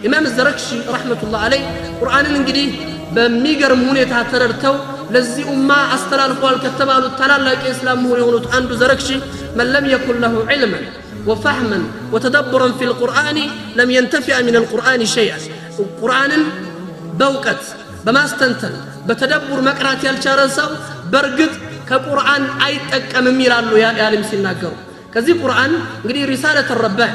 ኢማም ዘረክሺ ረህመቱላህ ዐለይህ ቁርአንን እንግዲህ በሚገርም ሁኔታ ተረድተው ለዚህ ኡማ አስተላልፈዋል ከተባሉት ታላላቅ የእስላም ምሁር የሆኑት አንዱ ዘረክሺ من لم يكن له علما وفهما وتدبرا في القرآن لم ينتفع من القرآن شيئا القرآن بوقت بما استنتن بتدبر مقرات يالشارسو برقد كقرآن አይጠቀምም ይላሉ ያለም ሲናገሩ ከዚህ ቁርአን እንግዲህ ሪሳለተ ረባህ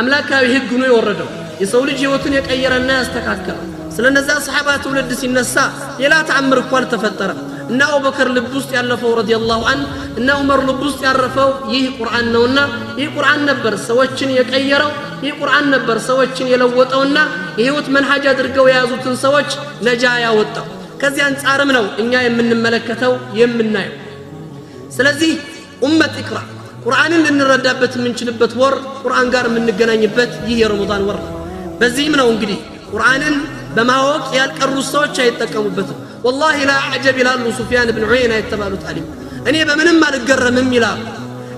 አምላካዊ ህግ ነው የወረደው የሰው ልጅ ህይወቱን የቀየረና ያስተካከለው ስለነዛ ሰሃባ ትውልድ ሲነሳ ሌላ ተአምር እኮ አልተፈጠረም እና አቡበከር ልብ ውስጥ ያለፈው ረዲየላሁ ዐን እና ዑመር ልብ ውስጥ ያረፈው ይህ ቁርአን ነውና ይህ ቁርአን ነበር ሰዎችን የቀየረው ይህ ቁርአን ነበር ሰዎችን የለወጠውና የህይወት መንሃጅ አድርገው የያዙትን ሰዎች ነጃ ያወጣው ከዚህ አንጻርም ነው እኛ የምንመለከተው የምናየው ስለዚህ ኡመት ኢቅራ ቁርአንን ልንረዳበት የምንችልበት ወር ቁርአን ጋር የምንገናኝበት ይህ የረመዳን ወር በዚህም ነው እንግዲህ ቁርአንን በማወቅ ያልቀሩ ሰዎች አይጠቀሙበትም والله لا اعجب ይላሉ ሱፊያን ኢብኑ ዑየይና የተባሉት አሊም እኔ በምንም አልገረምም ይላሉ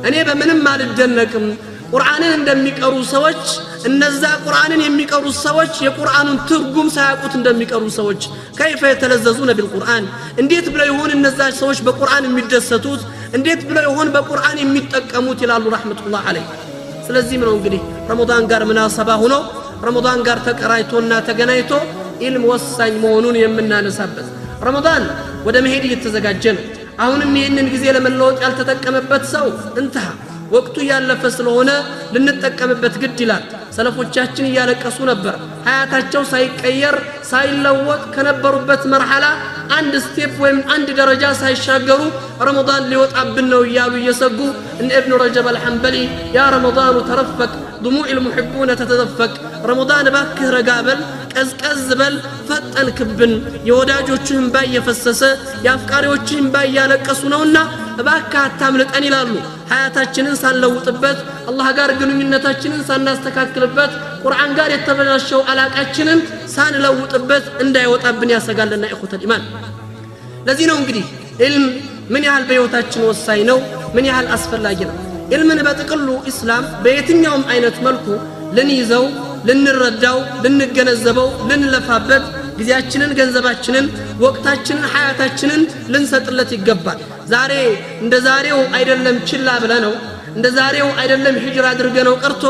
እኔ በምንም አልደነቅም ቁርአንን እንደሚቀሩ ሰዎች እነዛ ቁርአንን የሚቀሩ ሰዎች የቁርአኑን ትርጉም ሳያውቁት እንደሚቀሩ ሰዎች كيف يتلذذون بالقرآن እንዴት ብለው ይሆን እነዛ ሰዎች በቁርአን የሚደሰቱት እንዴት ብለው ይሆን በቁርአን የሚጠቀሙት ይላሉ ረህመቱላህ ዐለይህ ስለዚህም ነው እንግዲህ ረመዳን ጋር ምናሰባ ሆኖ ረመዳን ጋር ተቀራይቶና ተገናኝቶ ኢልም ወሳኝ መሆኑን የምናነሳበት ረመዳን ወደ መሄድ እየተዘጋጀ ነው አሁንም ይሄንን ጊዜ ለመለወጥ ያልተጠቀመበት ሰው እንተሃ ወቅቱ ያለፈ ስለሆነ ልንጠቀምበት ግድ ይላል ሰለፎቻችን ያለቀሱ ነበር ሀያታቸው ሳይቀየር ሳይለወጥ ከነበሩበት መርሐላ አንድ ስቴፕ ወይም አንድ ደረጃ ሳይሻገሩ ረመዳን ሊወጣብን ነው ይያሉ እየሰጉ እነ ኢብኑ ረጀብ አልሐንበሊ ያ ረመዳን ተረፈቅ دموع المحبون تتدفق رمضان باكه رقابل قزقز بل فتن كبن يوداجوچهم باي يفسسه يافقاريوچهم باي ያለቀሱ ነውና ባካ አታምልጠን ይላሉ ሀያታችንን ሳንለውጥበት አላህ ጋር ግንኙነታችንን ሳናስተካክልበት ቁርአን ጋር የተበላሸው አላቃችንን ሳንለውጥበት እንዳይወጣብን ያሰጋልና ኢኹተል ኢማን ለዚህ ነው እንግዲህ ኢልም ምን ያህል በህይወታችን ወሳኝ ነው ምን ያህል አስፈላጊ ነው ኢልምን በጥቅሉ እስላም በየትኛውም አይነት መልኩ ልንይዘው ልንረዳው ልንገነዘበው ልንለፋበት ጊዜያችንን ገንዘባችንን ወቅታችንን ሀያታችንን ልንሰጥለት ይገባል ዛሬ እንደ ዛሬው አይደለም ችላ ብለነው እንደ ዛሬው አይደለም ሂጅራ አድርገነው ቀርቶ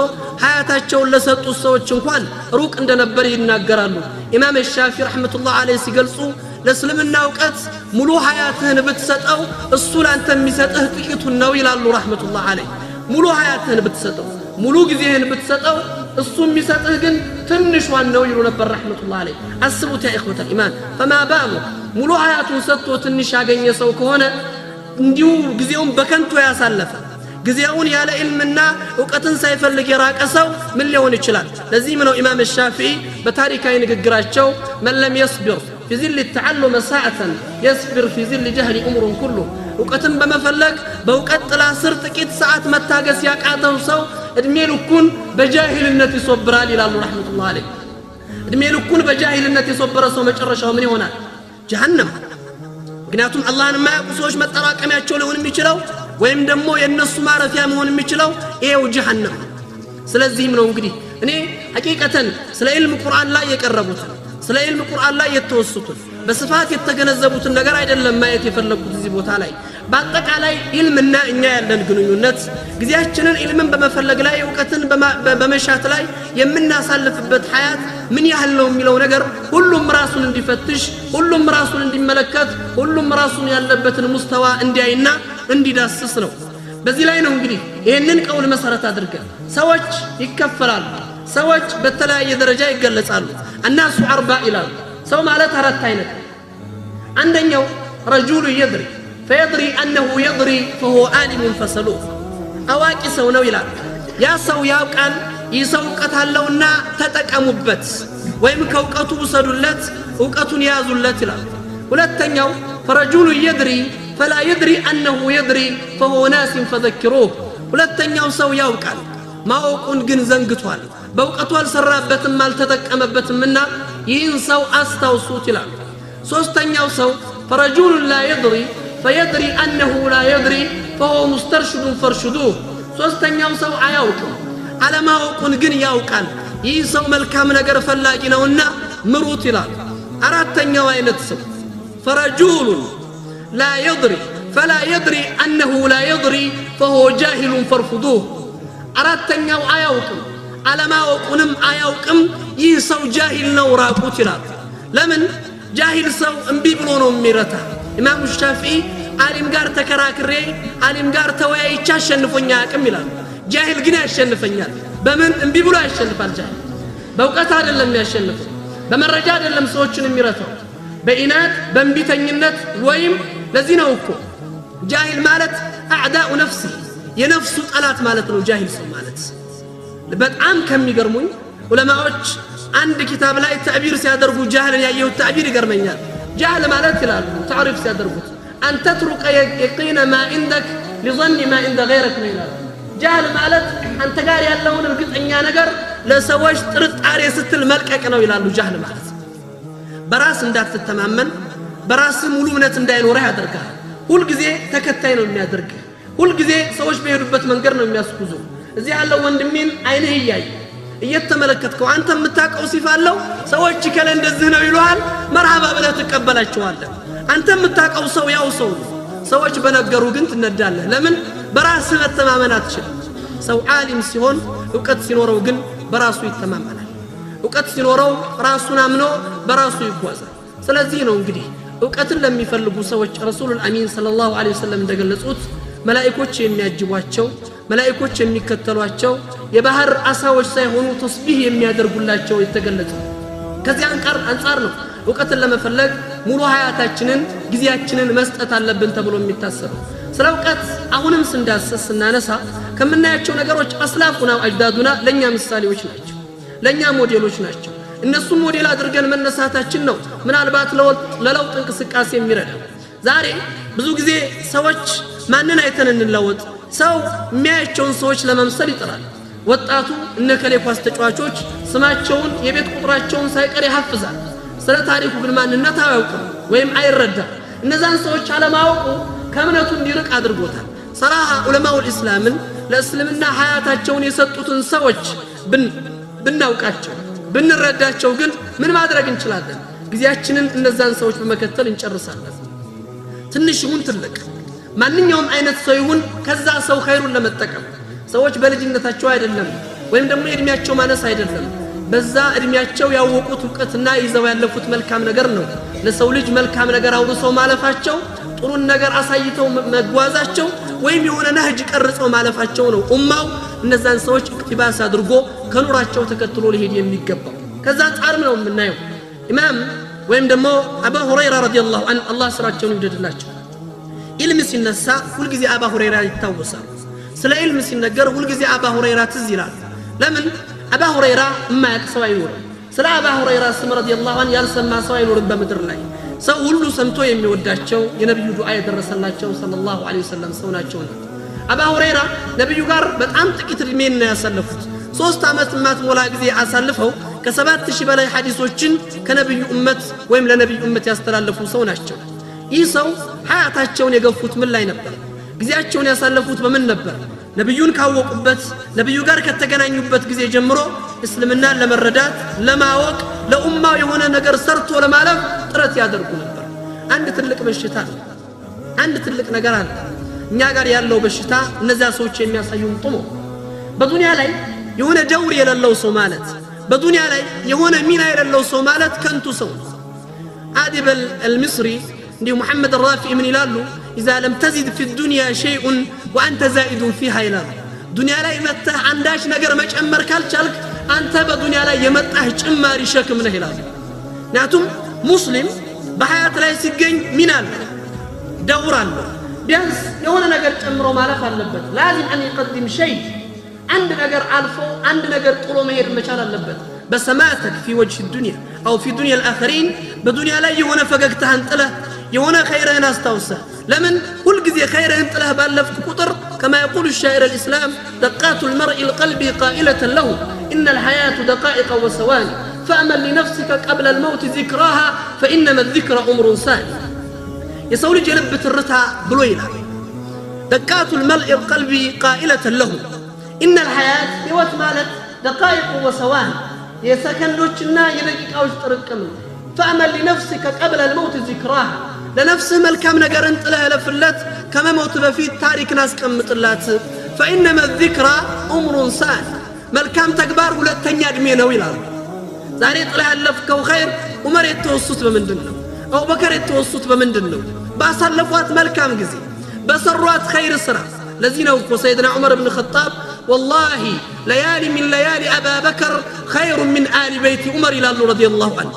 ሀያታቸውን ለሰጡ ሰዎች እንኳን ሩቅ እንደነበር ይናገራሉ ኢማም ሻፊዒ ረህመቱላህ ዐለይሂ ሲገልጹ ለእስልምና ዕውቀት ሙሉ ሀያትህን ብትሰጠው እሱ ላንተ የሚሰጥህ ጥቂቱን ነው ይላሉ ረህመቱላህ ዐለይሂ ሙሉ ሀያትህን ብትሰጠው ሙሉ ጊዜህን ብትሰጠው እሱ የሚሰጥህ ግን ትንሿን ነው ይሉ ነበር ረህመቱላህ ዐለይሂ አስቡት ያ ኢኽወተል ኢማን فما ባሉ ሙሉ ሀያቱን ሰጥቶ ትንሽ ያገኘ ሰው ከሆነ እንዲሁ ጊዜውን በከንቱ ያሳለፈ ጊዜውን ያለ ኢልምና ዕውቀትን ሳይፈልግ የራቀ ሰው ምን ሊሆን ይችላል ለዚህም ነው ኢማም ሻፊዒ በታሪካዊ ንግግራቸው من لم يصبر في ظل التعلم ساعة يصبر في ظل جهل أمر كله وقتن بمفلك بوقت طلا سر ጥቂት ሰዓት መታገስ ያቃተው ሰው እድሜ ልኩን በጃሂልነት ይሶብራል ይላሉ ረህመቱላህ ዐለይሂ እድሜ ልኩን በጃሂልነት የሶበረ ሰው መጨረሻው ምን ይሆናል ጀሃነም ምክንያቱም አላህን የማያውቁ ሰዎች መጠራቀሚያቸው ሊሆን የሚችለው ወይም ደግሞ የነሱ ማረፊያ መሆን የሚችለው ይሄው ጀሃነም ስለዚህም ነው እንግዲህ እኔ ሐቂቀተን ስለ ኢልም ቁርአን ላይ የቀረቡት ስለ ኢልም ቁርአን ላይ የተወሰቱት በስፋት የተገነዘቡትን ነገር አይደለም ማየት የፈለኩት እዚህ ቦታ ላይ በአጠቃላይ ኢልምና እኛ ያለን ግንኙነት ጊዜያችንን ኢልምን በመፈለግ ላይ ዕውቀትን በመሻት ላይ የምናሳልፍበት ሀያት ምን ያህል ነው የሚለው ነገር ሁሉም ራሱን እንዲፈትሽ ሁሉም ራሱን እንዲመለከት ሁሉም ራሱን ያለበትን ሙስተዋ እንዲያይና እንዲዳስስ ነው በዚህ ላይ ነው እንግዲህ ይሄንን ቀውል መሰረት አድርገን ሰዎች ይከፈላሉ ሰዎች በተለያየ ደረጃ ይገለጻሉ الناس أربع إلى سو مالت هرت عينك عندنا رجل يدري فيدري أنه يدري فهو عالم فسلوه أواكي سونو إلى يا سو يا كان يسو قتلونا تتكمبت ويمكوقتو سدلت وقتن يازلت إلى ولتنيو فرجل يدري فلا يدري أنه يدري فهو ناس فذكروه ولتنيو سو يا كان ما وقن جن زنقتوال بوقتو السرابتم مال تتكمبتم منا ينسو أستوصوت لا سوستنيو سو فرجل لا يدري فيدري أنه لا يدري فهو مسترشد فرشدوه سوستنيو سو عيوكم على ما وقن جن يوكان ይህ ሰው መልካም ነገር ፈላጊ ነውና ምሩት ይላል አራተኛው አይነት ሰው فرجول لا يدري فلا يدري أنه لا يدري فهو جاهل فارفضوه አራተኛው አያውቅም አለማወቁንም አያውቅም ይህ ሰው ጃሂል ነው ራቁት ይላል ለምን ጃሂል ሰው እምቢ ብሎ ነው የሚረታ ኢማሙ ሻፊዒ ዓሊም ጋር ተከራክሬ ዓሊም ጋር ተወያይቻ አሸንፎኛ አቅም ይላል ጃሂል ግን ያሸንፈኛል በምን እምቢ ብሎ ያሸንፋል ጃሂል በእውቀት አይደለም ያሸንፈው በመረጃ አይደለም ሰዎችን የሚረታው በኢናት በእምቢተኝነት ወይም ለዚህ ነው እኮ ጃሂል ማለት አዕዳኡ ነፍሲ የነፍሱ ጠላት ማለት ነው ጃሂል ሰው ማለት በጣም ከሚገርሙኝ ዑለማዎች አንድ ኪታብ ላይ ተዕቢር ሲያደርጉ ጃህልን ያየው ተዕቢር ይገርመኛል ጃህል ማለት ይላሉ ታሪፍ ሲያደርጉት أن تترك يقين ما عندك لظن ما عند غيرك من الله جهل مالت أنت قال يالله القطعية نقر لسواج ترطاري ستل ملكك نو يلالو جهل مالت براس اندات تتمامن براس ملومنة انداين وراها دركها هول قزي تكتين وميا دركها هول قزي سواج بيهربت من قرن وميا سكوزو زي هالله واندمين عينه ياي እየተመለከትከው አንተ የምታቀው ሲፋለው ሰዎች ከለን እንደዚህ ነው ይሏል መርሃባ ብለህ ተቀበላቸዋለህ አንተ የምታቀው ሰው ያው ሰው ሰዎች በነገሩ ግን ትነዳለህ ለምን በራስ መተማመን አትችልም ሰው ዓሊም ሲሆን ዕውቀት ሲኖረው ግን በራሱ ይተማመናል ዕውቀት ሲኖረው ራሱን አምኖ በራሱ ይጓዛል ስለዚህ ነው እንግዲህ ዕውቀትን ለሚፈልጉ ሰዎች ረሱሉል አሚን ሰለላሁ ዐለይሂ ወሰለም እንደገለጹት መላእክቶች የሚያጅቧቸው መላእክቶች የሚከተሏቸው የባህር አሳዎች ሳይሆኑ ተስቢህ የሚያደርጉላቸው የተገለጸ ከዚህ አንፃር ነው ዕውቀትን ለመፈለግ ሙሉ ሀያታችንን ጊዜያችንን መስጠት አለብን ተብሎ የሚታሰበው ስለ ዕውቀት አሁንም ስንዳሰስ ስናነሳ ከምናያቸው ነገሮች አስላፉና አጅዳዱና ለኛ ምሳሌዎች ናቸው ለኛ ሞዴሎች ናቸው እነሱ ሞዴል አድርገን መነሳታችን ነው ምናልባት ለለውጥ እንቅስቃሴ የሚረዳ ዛሬ ብዙ ጊዜ ሰዎች ማንን አይተን እንለወጥ ሰው የሚያያቸውን ሰዎች ለመምሰል ይጥራል ወጣቱ እነከሌ ኳስ ተጫዋቾች ስማቸውን የቤት ቁጥራቸውን ሳይቀር ያሐፍዛል ስለ ታሪኩ ግን ማንነት አያውቅም ወይም አይረዳም እነዛን ሰዎች አለማወቁ ከእምነቱ እንዲርቅ አድርጎታል ሰራሃ ዑለማው الاسلامን ለእስልምና ሀያታቸውን የሰጡትን ሰዎች ብናውቃቸው ብንረዳቸው ግን ምን ማድረግ እንችላለን ጊዜያችንን እነዛን ሰዎች በመከተል እንጨርሳለን ትንሽ ይሁን ትልቅ ማንኛውም አይነት ሰው ይሁን ከዛ ሰው ኸይሩን ለመጠቀም ሰዎች በልጅነታቸው አይደለም ወይም ደግሞ እድሜያቸው ማነስ አይደለም በዛ እድሜያቸው ያወቁት ዕውቀትና ይዘው ያለፉት መልካም ነገር ነው ለሰው ልጅ መልካም ነገር አውርሰው ማለፋቸው ጥሩን ነገር አሳይተው መጓዛቸው ወይም የሆነ ነህጅ ቀርጸው ማለፋቸው ነው ኡማው እነዛን ሰዎች እክትባስ አድርጎ ከኑራቸው ተከትሎ ሊሄድ የሚገባው ከዛ ጻር ነው የምናየው ኢማም ወይም ደግሞ አቡ ሁረይራ ረዲየላሁ ዐንሁ አላህ ስራቸውን ይወደድላቸው ኢልም ሲነሳ ሁሉ ጊዜ አቡ ሁረይራ ይታወሳል ስለ ኢልም ሲነገር ሁሉ ጊዜ አቡ ሁረይራ ትዝ ይላል ለምን አቡ ሁረይራ የማያውቅ ሰው አይኖርም ስለ አቡ ሁረይራ ስም ረዲየላሁ ዐንሁ ያልሰማ ሰው አይኖርም በምድር ላይ ሰው ሁሉ ሰምቶ የሚወዳቸው የነብዩ ዱዓ የደረሰላቸው ሰለላሁ ዐለይሂ ወሰለም ሰው ናቸው አቡ ሁረይራ ነብዩ ጋር በጣም ጥቂት እድሜን ነው ያሳለፉት 3 አመት ማትሞላ ጊዜ አሳልፈው ከ7000 በላይ ሐዲሶችን ከነብዩ ኡመት ወይም ለነብዩ ኡመት ያስተላለፉ ሰው ናቸው ይህ ሰው ሀያታቸውን የገፉት ምን ላይ ነበር ጊዜያቸውን ያሳለፉት በምን ነበር ነብዩን ካወቁበት ነብዩ ጋር ከተገናኙበት ጊዜ ጀምሮ እስልምናን ለመረዳት ለማወቅ ለኡማው የሆነ ነገር ሰርቶ ለማለፍ ጥረት ያደርጉ ነበር አንድ ትልቅ በሽታ አንድ ትልቅ ነገር አለ እኛ ጋር ያለው በሽታ እነዛ ሰዎች የሚያሳዩን ጥሞ በዱንያ ላይ የሆነ ደውር የሌለው ሰው ማለት በዱንያ ላይ የሆነ ሚና የሌለው ሰው ማለት ከንቱ ሰው አዲብ المصري እንዲሁ መሐመድ الرافعي ምን ይላሉ اذا لم تزد في الدنيا شيء وانت زائد فيها ይላሉ ዱንያ ላይ መጥተህ አንዳች ነገር መጨመር ካልቻልክ አንተ በዱንያ ላይ የመጣህ ጭማሪ ሸክም ነህ ይላሉ ናቱም ሙስሊም በሐያት ላይ ሲገኝ ሚና አለ ደውር አለ ቢያንስ የሆነ ነገር ጨምሮ ማለፍ አለበት لازم ان يقدم شيء عند ነገር አልፎ አንድ ነገር ጥሎ መሄድ መቻል አለበት በሰማተክ في وجه الدنيا او في دنيا الاخرين በዱንያ ላይ የሆነ ፈገግታህን ጥለህ የሆነ ኸይርህን አስታውሰህ ለምን ሁሉ ጊዜ ኸይርህን ጥለህ ባለፍክ ቁጥር كما يقول الشاعر الإسلام دقات المرء القلب قائلة له إن الحياة دقائق وثواني فأمل لنفسك قبل الموت ذكراها فإنما الذكر أمر ثاني يسول جلب الرتع بلويلة دقات المرء القلب قائلة له إن الحياة يوت مالت دقائق وثواني የሰከንዶችና የደቂቃዎች ጥርቅም ነው فأمل لنفسك قبل الموت ذكراها لنفسه ملكم ነገርን ጥለህ ለፍለት ከመሞት በፊት ታሪክን አስቀምጥላት فإنما الذكرى عمر سال መልካም ተግባር ሁለተኛ እድሜ ነው ይላል ዛሬ ጥለህ ያለፍከው ኸይር ዑመር የተወሱት በምንድነው አቡበከር የተወሱት በምንድነው ባሳለፏት መልካም ጊዜ በሰሯት ኸይር ስራ ለዚህ ነው እኮ ሰይድና ዑመር ኢብኑ ኸጣብ والله ليالي من ليالي أبا بكر خير من آل بيت عمر ይላሉ رضي الله عنه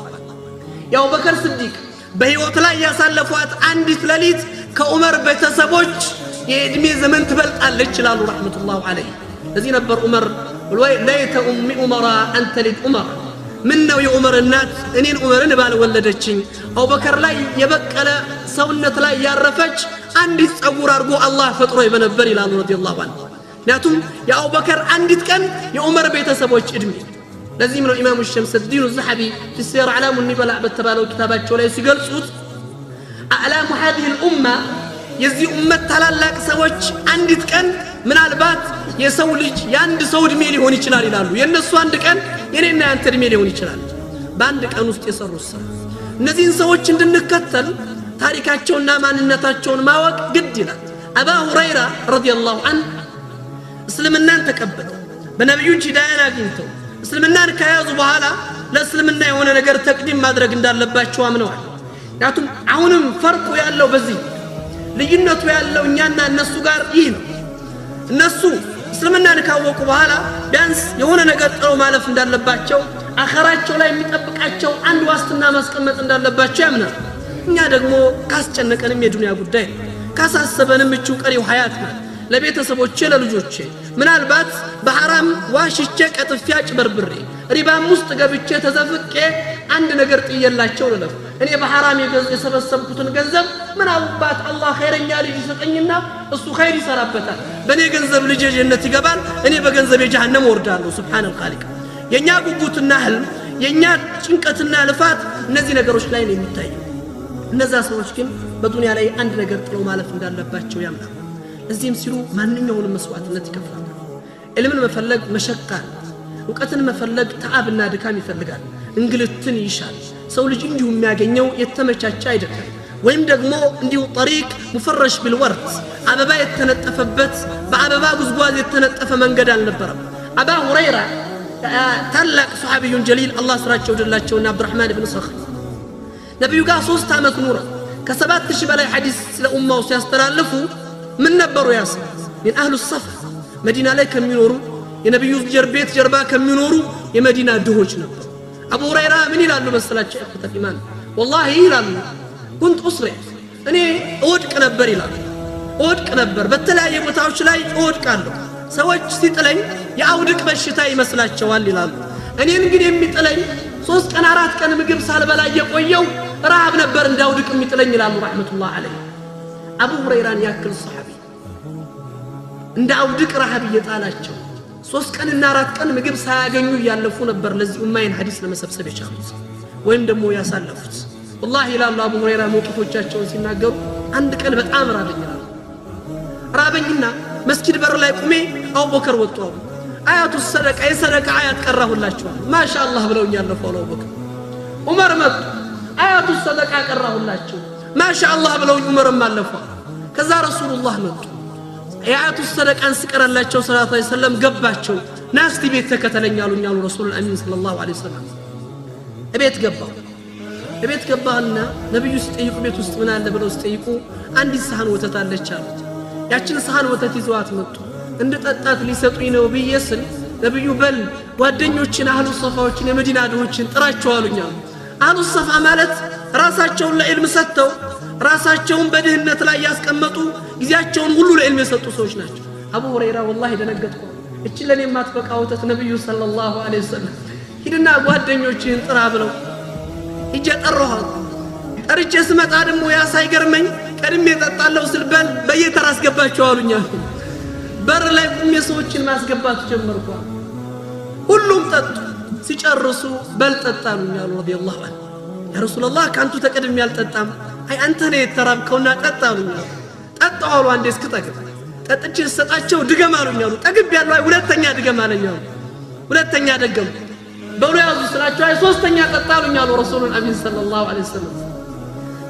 يا أبو بكر الصديق በህይወት ላይ ያሳለፏት አንዲት ሌሊት ከዑመር ቤተሰቦች የእድሜ ዘመን ትበልጣለች ይላሉ ረህመቱላሂ ዐለይሂ ለዚህ ነበር ዑመር ለይተ ኡሚ ዑመራ አንተ ሊድ ዑመር ምን ነው የዑመር እናት እኔን ዑመርን ባልወለደችኝ አቡበከር ላይ የበቀለ ሰውነት ላይ ያረፈች አንዲት ጸጉር አድርጎ አላህ ፈጥሮ ይበነበር ይላሉ ረዲየላሁ ዐንሁ ምክንያቱም የአቡበከር አንዲት ቀን የዑመር ቤተሰቦች እድሜ لازم ነው ኢማሙ ሸምስ الدين الذهبي في سير اعلام النبلاء በተባለው ኪታባቸው ላይ ሲገልጹት اعلام هذه الامه የዚህ ኡመት ታላላቅ ሰዎች አንዲት ቀን ምናልባት የሰው ልጅ ያንድ ሰው እድሜ ሊሆን ይችላል ይላሉ የነሱ አንድ ቀን የኔና ያንተ እድሜ ሊሆን ይችላል በአንድ ቀን ውስጥ የሰሩት ስራ እነዚህን ሰዎች እንድንከተል ታሪካቸውና ማንነታቸውን ማወቅ ግድ ይላል አባ ሁረይራ ረዲየላሁ ዐንሁ እስልምናን ተቀበለው በነብዩ ሂዳያን አግኝተው እስልምናን ከያዙ በኋላ ለእስልምና የሆነ ነገር ተቅዲም ማድረግ እንዳለባቸው አምነዋል ያቱም አሁንም ፈርቁ ያለው በዚህ ልዩነቱ ያለው እኛና እነሱ ጋር ይህ ነው እነሱ እስልምናን ካወቁ በኋላ ቢያንስ የሆነ ነገር ጥለው ማለፍ እንዳለባቸው አኸራቸው ላይ የሚጠብቃቸው አንድ ዋስትና ማስቀመጥ እንዳለባቸው ያምናል እኛ ደግሞ ካስጨነቀንም የዱንያ ጉዳይ ካሳሰበንም እቹ ቀሪው ሐያት ነው ለቤተሰቦቼ ለልጆቼ ምናልባት በሐራም ዋሽቼ ቀጥፌ አጭበርብሬ ሪባም ውስጥ ገብቼ ተዘፍቄ አንድ ነገር ጥየላቸው ነው እኔ በሐራም የሰበሰብኩትን ገንዘብ ምናልባት አላህ ኸይረኛ ልጅ ይሰጠኝና እሱ ኸይር ይሰራበታል በኔ ገንዘብ ልጅ ጀነት ይገባል እኔ በገንዘብ የጀሃነም ወርዳለሁ ሱብሃነ الخالق የኛ ጉጉትና ህልም የኛ ጭንቀትና ልፋት እነዚህ ነገሮች ላይ ነው የሚታየው እነዛ ሰዎች ግን በዱንያ ላይ አንድ ነገር ጥለው ማለፍ እንዳለባቸው ያምናሉ እዚህም ሲሉ ማንኛውንም መስዋዕትነት ይከፍላሉ ዕልምን መፈለግ መሸቃ ዕውቀትን መፈለግ ተዓብና ድካም ይፈልጋል እንግልትን ይሻል ሰው ልጅ እንዲሁ የሚያገኘው የተመቻቸ አይደለም ወይም ደግሞ እንዲሁ طريق مفرش بالورد አበባ የተነጠፈበት በአበባ ጉዝጓዝ የተነጠፈ መንገድ አልነበረም አባ ሁረይራ ታላቅ ሱሐቢዩን ጀሊል አላህ ስራቸው ደላቸውና አብዱራህማን ኢብኑ ሰኽር ነብዩ ጋር 3 አመት ኑሮ ከ7000 በላይ ሐዲስ ስለ ኡማው ሲያስተላልፉ ምን ነበሩ ያስ من اهل الصف مدينه ላይ ከሚኖሩ የነብዩ ጀርቤት ጀርባ ከሚኖሩ የመዲና ድሆች ነበሩ አቡ ሁረይራ ምን ይላሉ መሰላችሁ እخوة ኢማን والله ይላሉ كنت اسرع እኔ እወድቅ ነበር ይላሉ እወድቅ ነበር በተለያየ ቦታዎች ላይ እወድቃለሁ ሰዎች ሲጥለኝ የአውድቅ በሽታ ይመስላቸዋል ይላሉ እኔን ግን የሚጥለኝ 3 ቀን 4 ቀን ምግብ ሳልበላ የቆየው ረሃብ ነበር እንዳውድቅ የሚጥለኝ ይላሉ ረህመቱላህ ዐለይሂ አቡ ሁረይራን ያክል ሱሐቢ እንደ አውድቅ ረሃብ እየጣላቸው 3 ቀንና 4 ቀን ምግብ ሳያገኙ ያለፉ ነበር ለዚህ ኡማይን ሐዲስ ለመሰብሰብ የቻሉት ወይም ደግሞ ያሳለፉት والله ይላሉ አቡ ሁረይራ ሞቅቶቻቸውን ሲናገሩ አንድ ቀን በጣም ራበኝና መስጊድ በር ላይ ቆሜ አቡበከር ወጡ አያቱ ሰደቃ የሰደቃ አያት ቀራሁላችሁ ማሻአላህ ብለውኛል ለፈው አቡበከር ዑመር መጡ አያቱ ሰደቃ ቀራሁላችሁ ማሻአላህ ብለው ዑመርም አለፈ ከዛ ረሱላህ መጡ አያቱ ሰደቃን ስቀራላቸው ሰለላሁ ዐለይሂ ወሰለም ገባቸው ናስቲ ቤት ተከተለኛሉኝ አሉ ረሱል አሚን ሰለላሁ ዐለይሂ ወሰለም እቤት ገባና ነብዩ ሲጠይቁ ቤት ውስጥ ምን አለ ብለው ሲጠይቁ አንዲት ሳህን ወተት አለች አሉት ያችን ሳህን ወተት ይዘዋት መጡ እንድጠጣት ሊሰጡኝ ነው ብየስል ነብዩ በል ጓደኞችን አህሉ ሶፋዎችን የመዲና ድሆችን ጥራቸው አሉኝ አህሉ ሶፋ ማለት ራሳቸውን ለዕልም ሰጥተው ራሳቸውን በድህነት ላይ ያስቀመጡ ጊዜያቸውን ሁሉ ለዕልም የሰጡ ሰዎች ናቸው አቡ ሁረይራ والله ደነገጥኩ እቺ ለኔ ማትበቃ ወተት ነብዩ ሰለላሁ ዐለይሂ ወሰለም ሂድና ጓደኞችን ጥራ ብለው ይጀጠሩሃል ጠርቼ ስመጣ ደግሞ ያ ሳይገርመኝ ቀድሜ ተጣጣለው ስልበል በየተራ አስገባቸው አሉኝ በር ላይ ቆሜ ሰዎችን ማስገባት ጀመርኩ ሁሉም ጠጡ ሲጨርሱ በል ጠጣሉኝ አሉ ረዲየላሁ ዐንሁ ያ ረሱላህ ካንቱ ተቀድሜ ያልጠጣም አይ አንተ ነህ የተራብከውና ጠጣሉኝ ጠጣው አንዴ እስክጠግብ ጠጥቼ ሰጣቸው ድገም አሉኝ አሉ ጠግብ ያለው ሁለተኛ ድገም አለኝ ሁለተኛ ደገም በሉ ያዙ ስላቸው አይ ሶስተኛ ጠጣሉኝ አሉ ረሱሉን አሚን ሰለላሁ ዐለይሂ ወሰለም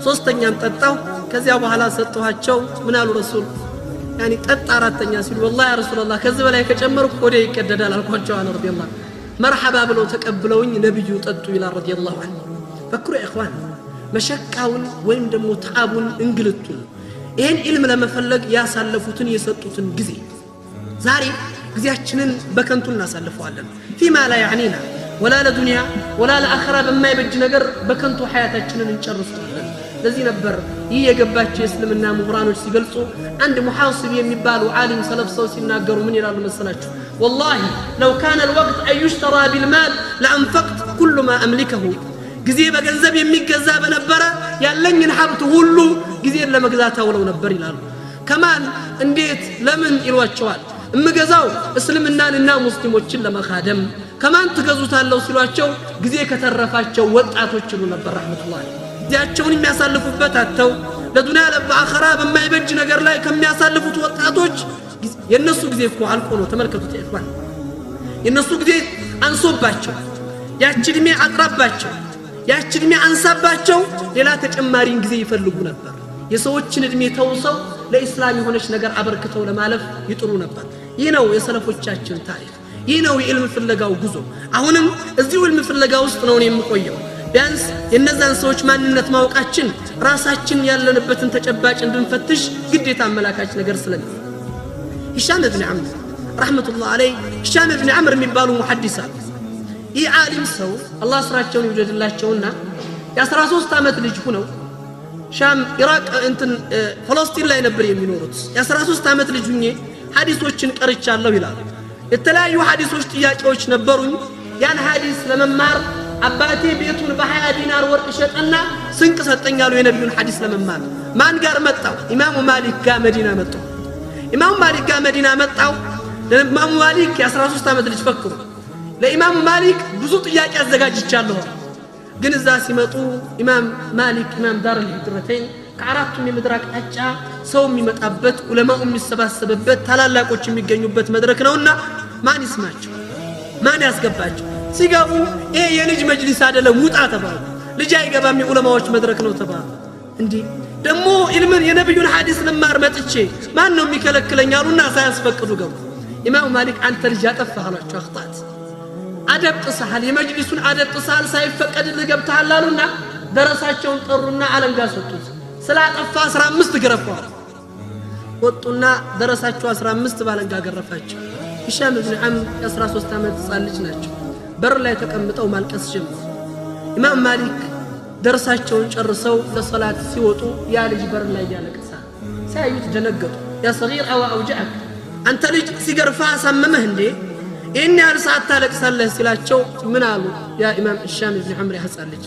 ሶስተኛም ጠጣው ከዚያ በኋላ ሰጥቷቸው ምን አሉ ረሱል ያኒ ጠጣ አራተኛ ሲሉ والله يا رسول الله ከዚህ በላይ ከጨመርኩ ወደ ይቀደዳል አልኳቸው አለ ረዲየላሁ مرحبا ብለው ተቀብለውኝ ነብዩ ጠጡ ይላል ረዲየላሁ ዐንሁ ፈክሩ يا اخوان መሸካውን ወይም ደግሞ ተዓቡን እንግልቱን ይሄን ኢልም ለመፈለግ ያሳለፉትን የሰጡትን ጊዜ ዛሬ ጊዜያችንን በከንቱ እናሳልፈዋለን فيما لا يعنينا ولا لدنيا ولا لآخرة بما يبج ነገር በከንቱ ሐያታችንን እንጨርሳለን ለዚህ ነበር ይህ የገባቸው እስልምና ምሁራኖች ሲገልጹ አንድ ሙሐሲብ የሚባሉ ዓሊም ሰለፍ ሰው ሲናገሩ ምን ይላሉ መሰላችሁ والله لو كان الوقت أن يشترى بالمال لأنفقت كل ما أملكه ጊዜ በገንዘብ የሚገዛ በነበረ ያለኝን ሀብት ሁሉ ጊዜን ለመግዛት አውለው ነበር ይላሉ ከማን እንዴት ለምን ይሏቸዋል እምገዛው እስልምናንና ሙስሊሞችን ለመኻደም ከማን ትገዙታለው ሲሏቸው ጊዜ ከተረፋቸው ወጣቶች ይሉ ነበር ረህመቱላህ ጊዜያቸውን የሚያሳልፉበት አተው ለዱንያ ለአኺራ በማይበጅ ነገር ላይ ከሚያሳልፉት ወጣቶች የነሱ ጊዜ እኮ አልቆ ነው ተመልከቱት ይፋን የነሱ ጊዜ አንሶባቸው ያቺ እድሜ አጥራባቸው ያቺ እድሜ አንሳባቸው ሌላ ተጨማሪን ጊዜ ይፈልጉ ነበር የሰዎችን እድሜ ተውሰው ለኢስላም የሆነች ነገር አበርክተው ለማለፍ ይጥሩ ነበር ይህ ነው የሰለፎቻችን ታሪክ ይህ ነው የዕልም ፍለጋው ጉዞ አሁንም እዚሁ ዕልም ፍለጋ ውስጥ ነው የምቆየው ቢያንስ የነዛን ሰዎች ማንነት ማወቃችን ራሳችን ያለንበትን ተጨባጭ እንድንፈትሽ ግዴታ አመላካች ነገር ስለዚህ هشام بن عمرو رحمة الله عليه هشام بن عمرو የሚባሉ ሙሐዲስ ይህ ዓሊም ሰው አላህ ስራቸውን ይወደድላቸውና የ13 አመት ልጅ ሆነው ሻም ኢራቅ እንትን ፍልስጤም ላይ ነበር የሚኖሩት የ13 አመት ልጅ ሆኜ ሐዲሶችን ቀርቻለሁ ይላል የተለያዩ ሐዲሶች ጥያቄዎች ነበሩኝ ያን ሐዲስ ለመማር አባቴ ቤቱን በ20 ዲናር ወርቅ ሸጠና ስንቅ ሰጠኛሉ የነብዩን ሐዲስ ለመማር ማን ጋር መጣው ኢማሙ ማሊክ ጋር መዲና መጣው ኢማሙ ማሊክ ጋር መዲና መጣው ለኢማሙ ማሊክ የ13 አመት ልጅ ፈክሩ ለኢማሙ ማሊክ ብዙ ጥያቄ አዘጋጅቻለሁ ግን እዛ ሲመጡ ኢማም ማሊክ ኢማም ዳር الهجرتين ከአራቱም የምድራቅ አጫ ሰው የሚመጣበት ዑለማው የሚሰባሰብበት ታላላቆች የሚገኙበት መድረክ ነውና ማን ይስማቸው ማን ያስገባቸው ሲጋቡ ይሄ የልጅ መጅሊስ አይደለም ውጣ ተባሉ ልጅ አይገባም የዑለማዎች መድረክ ነው ተባሉ እንዴ ደሞ ኢልምን የነብዩን ሐዲስ ለማር መጥቼ ማን ነው የሚከለክለኝ አሉና ሳያስፈቅዱ ገቡ ኢማም ማሊክ አንተ ልጅ ያጠፋህ አሏቸው አخطات አደብ ጥሳል የመጅሊሱን አደብ ጥሳል ሳይፈቀድ ለገብታል አሉና ደረሳቸውን ጠሩና አለንጋ ሰጡት ስላጠፋ 15 ገረፈው ወጡና ደረሳቸው 15 ባለንጋ ገረፋቸው هشام بن عمرو 13 አመት ጻልጅ ናቸው በር ላይ ተቀምጠው ማልቀስ ጀመሩ ኢማም ማሊክ ደረሳቸውን ጨርሰው ለሶላት ሲወጡ ያ ልጅ በር ላይ ያለቅሳል ሳይዩት ደነገጡ ያ صغير او اوجعك አንተ ልጅ ሲገርፋ አሳመመህ እንዴ إني أرسل تالك صلى سلاچو منالو يا إمام هشام بن عمرو حصلج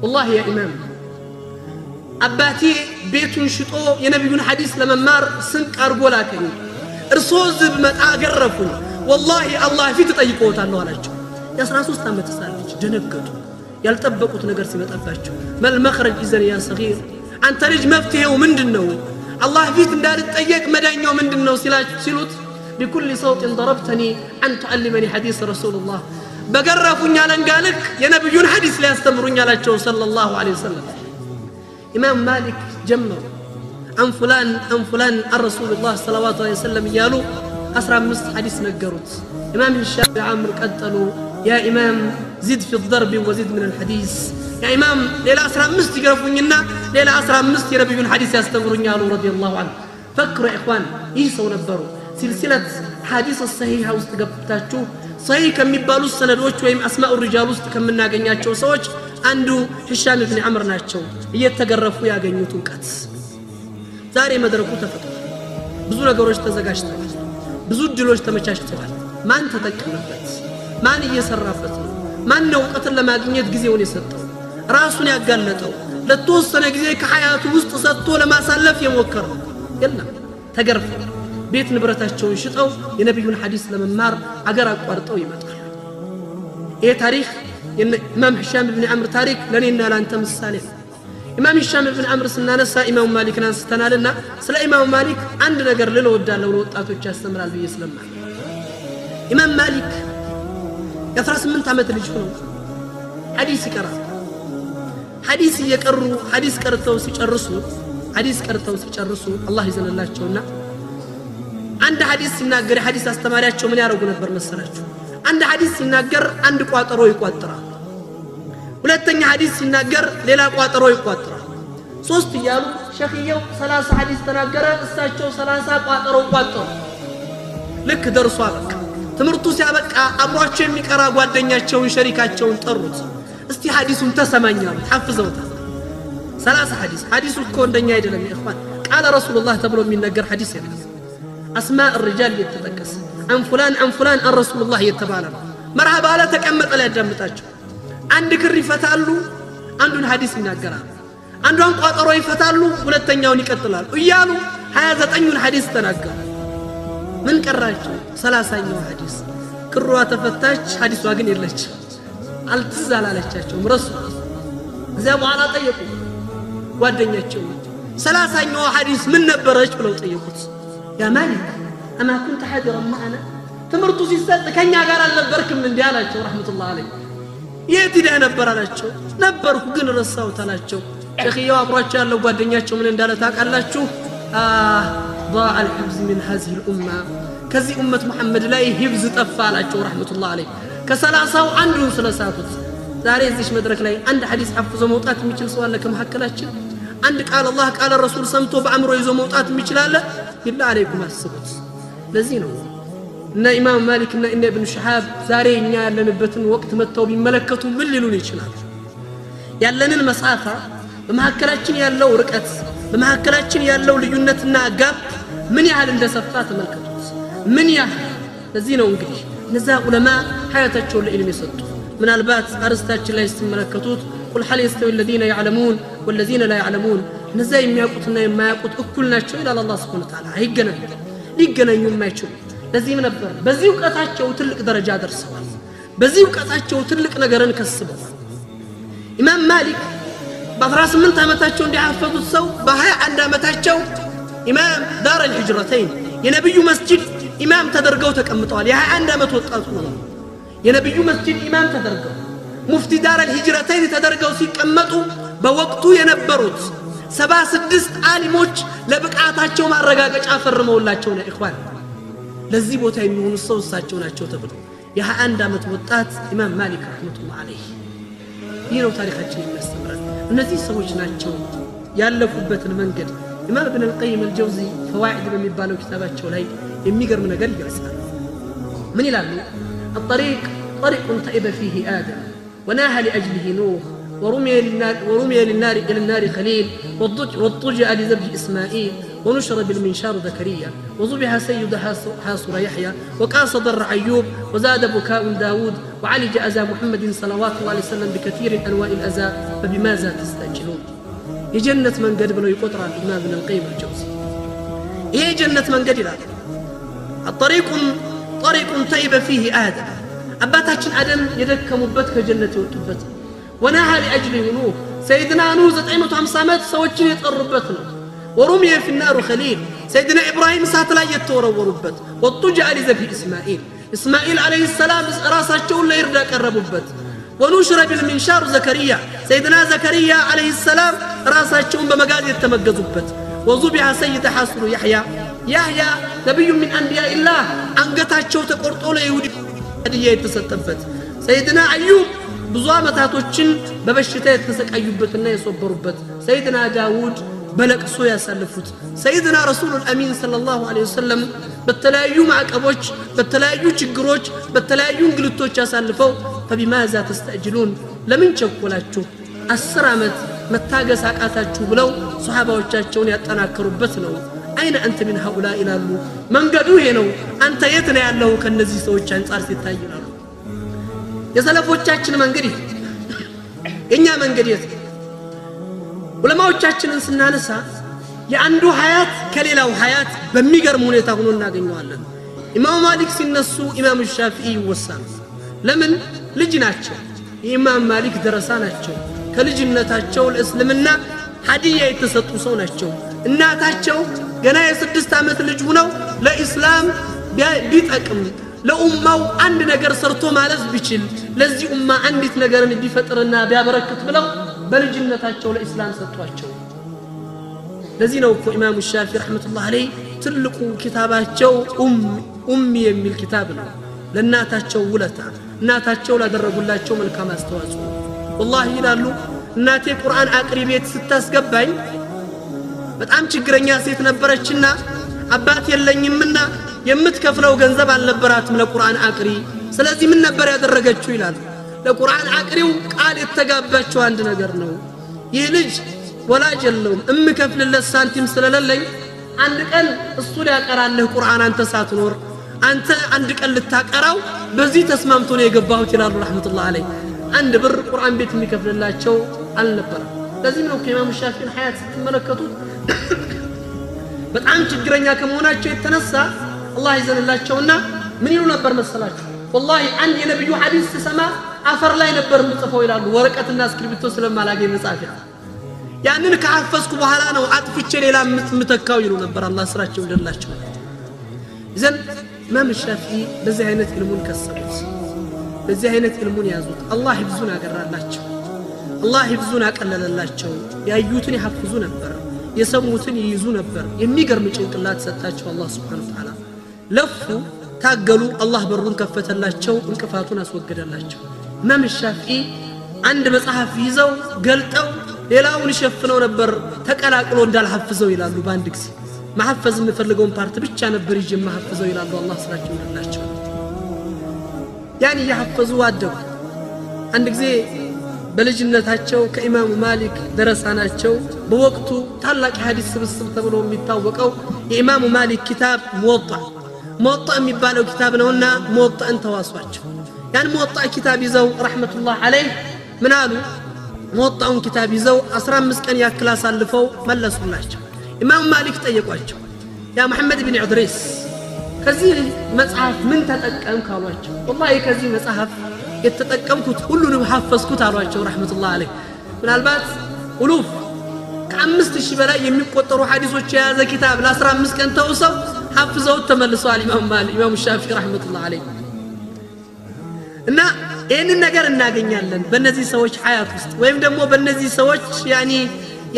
والله يا إمام أباتي بيتون شطو ينبيون حديث لما مار سنك أرجو لكن رسوز بمتع قرفون والله الله في تطيقوت الله عليك يا سراسوس تام تسالج جنقتو يلتبقوا تنقر سمت أباتشو ما المخرج إذن يا صغير أنت رج مفتيه ومندنو الله في تندار تطيق مدانيو مندنو سلوت بكل صوت ضربتني أن تعلمني حديث رسول الله بقرفوني على انقالك يا نبيون حديث لا يستمروني على الشو صلى الله عليه وسلم إمام مالك جمع عن فلان الرسول الله صلى الله عليه وسلم يالو أسرع مست حديث نقروت إمام هشام بن عمرو قتلوا يا إمام زد في الضرب وزد من الحديث يا إمام ليلة أسرع مست يقرفونينا ليلة أسرع مست يا نبيون حديث يستمروني على رضي الله عنه فكروا يا إخوان يسوا نبروا سلسلة حديث الصحيحة واستقبتاتشو صحيح كم يبالو السندوش ويم أسماء الرجال كم من ناقنياتشو سوش عنده هشام بن عمرو ناتشو يتقرفوا يا قنيوتون كاتس زاري مدركو تفتح بزو نقروش تزاقاشتوال بزو دلوش تمشاشتوال ما انت تكملبت ما نيجي سرافت ما نوقت لما قنيت قزيون يسطو راسون يقلتو لتوصل قزي كحياته وسط سطو لما سلف يموكر يلا تقرفوا بيت نبرتاچون شطو የነብዩን ሐዲስ ለመማር አገር አቋርጠው ይመጣሉ ይሄ ታሪክ ኢማም هشام بن عمرو ታሪክ ለኔና ላንተ ምሳሌ ኢማም هشام بن عمرو ስናነሳ ኢማም ማሊክን አንስተናልና ስለ ኢማም ማሊክ አንድ ነገር ልወዳለው ለወጣቶች ያስተምራል ብዬ ስለማል ኢማም ማሊክ የ18 አመት ልጅ ሆኖ ሐዲስ ይቀራል ሐዲስ እየቀሩ ሐዲስ ቀርተው ሲጨርሱ አላህ ይዘንላቸውና አንድ ሐዲስ ሲናገር ሐዲስ አስተማሪያቸው ምን ያረጉ ነበር መሰላችሁ አንድ ሐዲስ ሲናገር አንድ ቋጠሮ ይቋጥራል ሁለተኛ ሐዲስ ሲናገር ሌላ ቋጠሮ ይቋጥራል ሶስት ይያሉ ሸኺየው 30 ሐዲስ ተናገረ እሳቸው 30 ቋጠሮ ቋጠሩ ልክ ደርሷ በቃ ትምርቱ ሲያበቃ አብሯቸው የሚቀራ ጓደኛቸውን ሸሪካቸውን ጠሩት እስቲ ሐዲሱን ተሰማኛሉ ተሐፍዘውታል 30 ሐዲሱ እኮ እንደኛ አይደለም ይخوان قال رسول الله ተብሎ የሚነገር ሐዲስ የለም اسماء الرجال يتتقس عن فلان عن رسول الله يتبالا مرحبا لا تቀመጠ ላይ ያዳምጣቸው አንድ ክር ይፈታሉ አንዱን ሐዲስ ይናገራሉ አንዱን ቋጠሮ ይፈታሉ ሁለተኛውን ይቀጥላሉ እያሉ 29ን ሐዲስ ተናገሩ ምን ቀራቸው 30ኛው ሐዲስ ክሯ ተፈታች ሐዲሷ ግን የለች አልተዛላለቻቸው ረሱ እዛ በኋላ ጠየቁ ጓደኛቸው 30ኛው ሐዲስ ምን ነበረች ብለው ጠየቁት ያ ማሊክ አማ كنت حاضرا معنا ትምርቱ ሲሰጥ ከኛ ጋር አልነበርክም እንዴ አላቸው ረህመቱላህ አለይ የት ሄደ ነበር አላቸው ነበርኩ ግን ረሳሁት አላቸው ሸኺያው አብሯቸው ያለው ጓደኛቸው ምን እንዳለ ታውቃላችሁ ضاع الحفظ من هذه الامه ከዚህ ኡመት መሐመድ ላይ ሂፍዝ ጠፋ አላቸው ረህመቱላህ አለይ ከ30ው አንዱን ስለሳቱት ዛሬ እዚህ መድረክ ላይ አንድ ሐዲስ ሐፍዞ መውጣት የሚችል ሰው አለ ከመሐከላችን አንድ ቃል አላህ ቃል ረሱል ሰምቶ በአምሮ ይዞ መውጣት የሚችል አለ ይላ አለይኩም አስቡት ለዚህ ነው እና ኢማም ማሊክ እና ኢብኑ ሸሃብ ዛሬ እኛ ያለንበትን ወቅት መተው ቢመለከቱ ምን ሊሉን ይችላል ያለንን መሳፋ በመሐከላችን ያለው ርቀት በመሐከላችን ያለው ልዩነትና ጋብ ምን ያህል እንደሰፋ ተመልከቱት ምን ያህል ለዚህ ነው እንግዲህ እነዛ ዑለማ ሐያታቸውን ለኢልም የሰጡ ምናልባት አርስታችን ላይ ስትመለከቱት قل هل يستوي الذين يعلمون والذين لا يعلمون እነዛ የሚያውቁትና የማያውቁት እኩል ናቸው ይላል አላህ Subhanahu Wa Ta'ala ሊገናኙ የማይችሉ ለዚህም ነበር በዚህ ዕውቀታቸው ትልቅ ደረጃ ደርሰዋል በዚህ ዕውቀታቸው ትልቅ ነገርን ከስበዋል ኢማም ማሊክ በ18 ዓመታቸው እንዲያፈዙት ሰው በ21 ዓመታቸው ኢማም ዳር الهجرتين የነብዩ መስጂድ ኢማም ተደርገው ተቀምጠዋል የ21 ዓመት ወጣት ሆነው የነብዩ መስጂድ ኢማም ተደርገው ሙፍቲ ዳር الهجرتين ተደርገው ሲቀመጡ በወቅቱ የነበሩት 76 ዓሊሞች ለብቃታቸው ማረጋገጫ ፈርመውላቸው ነው ኢኽዋን ለዚህ ቦታ የሚሆኑ ሰው እሳቸው ናቸው ተብሎ የ21 ዓመት ወጣት ኢማም ማሊክ ረህመቱላህ አለይህ ይሄው ታሪካችን የሚያስተምረን እነዚህ ሰዎች ናቸው ያለፉበትን መንገድ ኢማም ኢብኑ አልቀይም አልጀውዚ ፈዋኢድ በሚባለው ኪታባቸው ላይ የሚገርም ነገር ይገልጻል ምን ይላሉ الطريق طريق طيب فيه آدم وناها لأجله نوح ورمي للنار إلى النار خليل واضطجع لذبح إسماعيل ونشر بالمنشار زكريا وذبح سيد حاصر يحيى وقاص ضر أيوب وزاد بكاء داود وعالج أذى محمد صلوات الله عليه وسلم بكثير أنواع الأذى فبماذا تستعجلون يجنة من قد بلو يقطر الإمام ابن القيم الجوزي هي جنة من قد لا الطريق طريق طيب فيه آدم أباتاችን አደም የደከሙበት ከጀነት የወጡበት وناها لأجل نوح سيدنا نوح 950 ዓመት ሰዎችን የጠሩበት ነው ورمي في النار خليل سيدنا إبراهيم سات ላይ የተወረወሩበት وطجع لذبح إسماعيل عليه السلام ራሳቸውን ለይርዳ ቀረቡበት ونشر بالمنشار زكريا سيدنا زكريا عليه السلام ራሳቸውን በመጋዝ የተመገዙበት وذبح سيد حاصر يحيى نبي من أنبياء الله አንገታቸው ተቆርጦ ለይሁዲ ዲያ የተሰጠበት سيدنا أيوب ብዙ አመታቶችን በበሽታ የተሰቃዩበትና የሶበሩበት سيدنا داود በለቅሶ ያሳለፉት سيدنا رسول الأمين صلى الله عليه وسلم በተለያዩ ማዕቀቦች በተለያዩ ችግሮች በተለያዩ እንግልቶች ያሳልፈው فبماذا تستعجلون ለምን ቸኮላችሁ 10 ዓመት መታገስ አቃታችሁ ብለው ሱሐባዎቻቸውን ያጠናከሩበት ነው አይነ አንተ من هؤلاء ይላሉ መንገዱ ይሄ ነው አንተ የት ነው ያለው ከነዚህ ሰዎች አንፃር ሲታይላሉ የሰለፎቻችን መንገድ የኛ መንገድ የት ዑለማዎቻችንን ስናነሳ የአንዱ ሐያት ከሌላው ሐያት በሚገርም ሁኔታ ሆኖ እናገኘዋለን ኢማም ማሊክ ሲነሱ ኢማም ሻፊዒ ይወሳሉ ለምን ልጅ ናቸው ኢማም ማሊክ ደረሳ ናቸው ከልጅነታቸው ለእስልምና ሀዲያ የተሰጡ ሰው ናቸው እናታቸው ገና የ6 ዓመት ልጅ ሆነው ለኢስላም ቢጠቅም ለኡማው አንድ ነገር ሰርቶ ማለፍ ቢችል ለዚህ ኡማ አንዲት ነገርን ቢፈጥርና ቢያበረክት ብለው በልጅነታቸው ለኢስላም ሰጥቷቸው ለዚህ ነው እኮ ኢማሙ ሻፊዒ ረህመቱላህ ዐለይሂ ትልቁ ኪታባቸው የሚል ኪታብ ነው ለእናታቸው ውለታ እናታቸው ላደረጉላቸው መልካም አስተዋጽኦ والله ይላሉ እናቴ ቁርአን አቅሪ ቤት ስታስገባኝ በጣም ችግረኛ ሴት ነበረችና አባት የለኝምና የምትከፍለው ገንዘብ አልነበራትም ለቁርአን አቅሪ ስለዚህ ምን ነበር ያደረገችው ይላል ለቁርአን አቅሪው ቃል የተጋባቸው አንድ ነገር ነው ይህ ልጅ ወላጅ የለውም እምከፍልለት ሳንቲም ስለሌለኝ አንድ ቀን እሱ ሊያቀራልህ ቁርአን አንተ ሳትኖር አንተ አንድ ቀን ልታቀራው በዚህ ተስማምቶ ነው የገባሁት ይላሉ ረህመቱላህ ዐለይሂ አንድ ብር ቁርአን ቤት የሚከፍልላቸው አልነበረም ለዚህ ነው ከኢማሙ ሻፊዒ ሐያት ስትመለከቱት በጣም ችግረኛ ከመሆናቸው የተነሳ አላህ ይዘንላቸውና ምን ይሉ ነበር መሰላችሁ والله አንድ የነብዩ ሐዲስ ተሰማ አፈር ላይ ነበር ምጽፈው ይላሉ ወረቀትና እስክሪብቶ ስለማላገኝ መጻፊያ ያንን ከሐፈዝኩ በኋላ ነው አጥፍቼ ሌላ ምተካው ይሉ ነበር አላህ ስራቸው እንደላቸው إذن ኢማም ሻፊዒ በዚህ አይነት ilmun ከሰቡት በዚህ አይነት ilmun ያዙት አላህ ይብዙን አገራላቸው አላህ ይብዙን አቀለለላቸው ያዩትን ይሐፍዙ ነበር የሰሙትን ይይዙ ነበር የሚገርም ጭንቅላት ሰጣቸው አላህ Subhanahu Wa Ta'ala ለፉ ታገሉ አላህ በሩን ከፈተላቸው እንቅፋቱን አስወገደላቸው ኢማም ሻፊዒ አንድ መጽሐፍ ይዘው ገልጠው ሌላውን ይሸፍነው ነበር ተቀላቅሎ እንዳልሐፍዘው ይላሉ በአንድ ጊዜ ማሐፈዝ የምፈልገውን ፓርት ብቻ ነበር ይጀ ማሐፈዘው ይላሉ አላህ ስራቸው እንደላቸው ያን ያሐፈዙ አደጉ አንድ ጊዜ በልጅነታቸው ከኢማሙ ማሊክ ደረሳናቸው በወቅቱ ታላቅ ሐዲስ ስብስብ ተብሎ የሚታወቀው የኢማሙ ማሊክ ኪታብ ሙወጣ የሚባለው ኪታብ ነውና ሙወጣን ተዋሷቸው ያን ሙወጣ ኪታብ ይዘው ረህመቱላህ ዐለይሂ ምን አሉ ሙወጣውን ኪታብ ይዘው 15 ቀን ያክል አሳልፈው መለሱላቸው ኢማሙ ማሊክ ጠየቋቸው ያ መሐመድ ኢብኑ ኢድሪስ ከዚህ መጽሐፍ ምን ተጠቀምክ አሏቸው والله ከዚህ መጽሐፍ የተጠቀምኩት ሁሉንም ሐፈዝኩት አሏቸው ረህመቱላህ ዐለይሂ ምናልባት ኡሉፍ ከ5000 በላይ የሚቆጠሩ ሐዲሶች የያዘ ኪታብ ለ15 ቀን ተውሰው ሐፍዘው ተመልሰዋል ኢማሙ ሻፊዒ ረህመቱላህ ዐለይሂ እና ይህንን ነገር እናገኛለን በእነዚህ ሰዎች ሐያት ውስጥ ወይም ደግሞ በእነዚህ ሰዎች ያኒ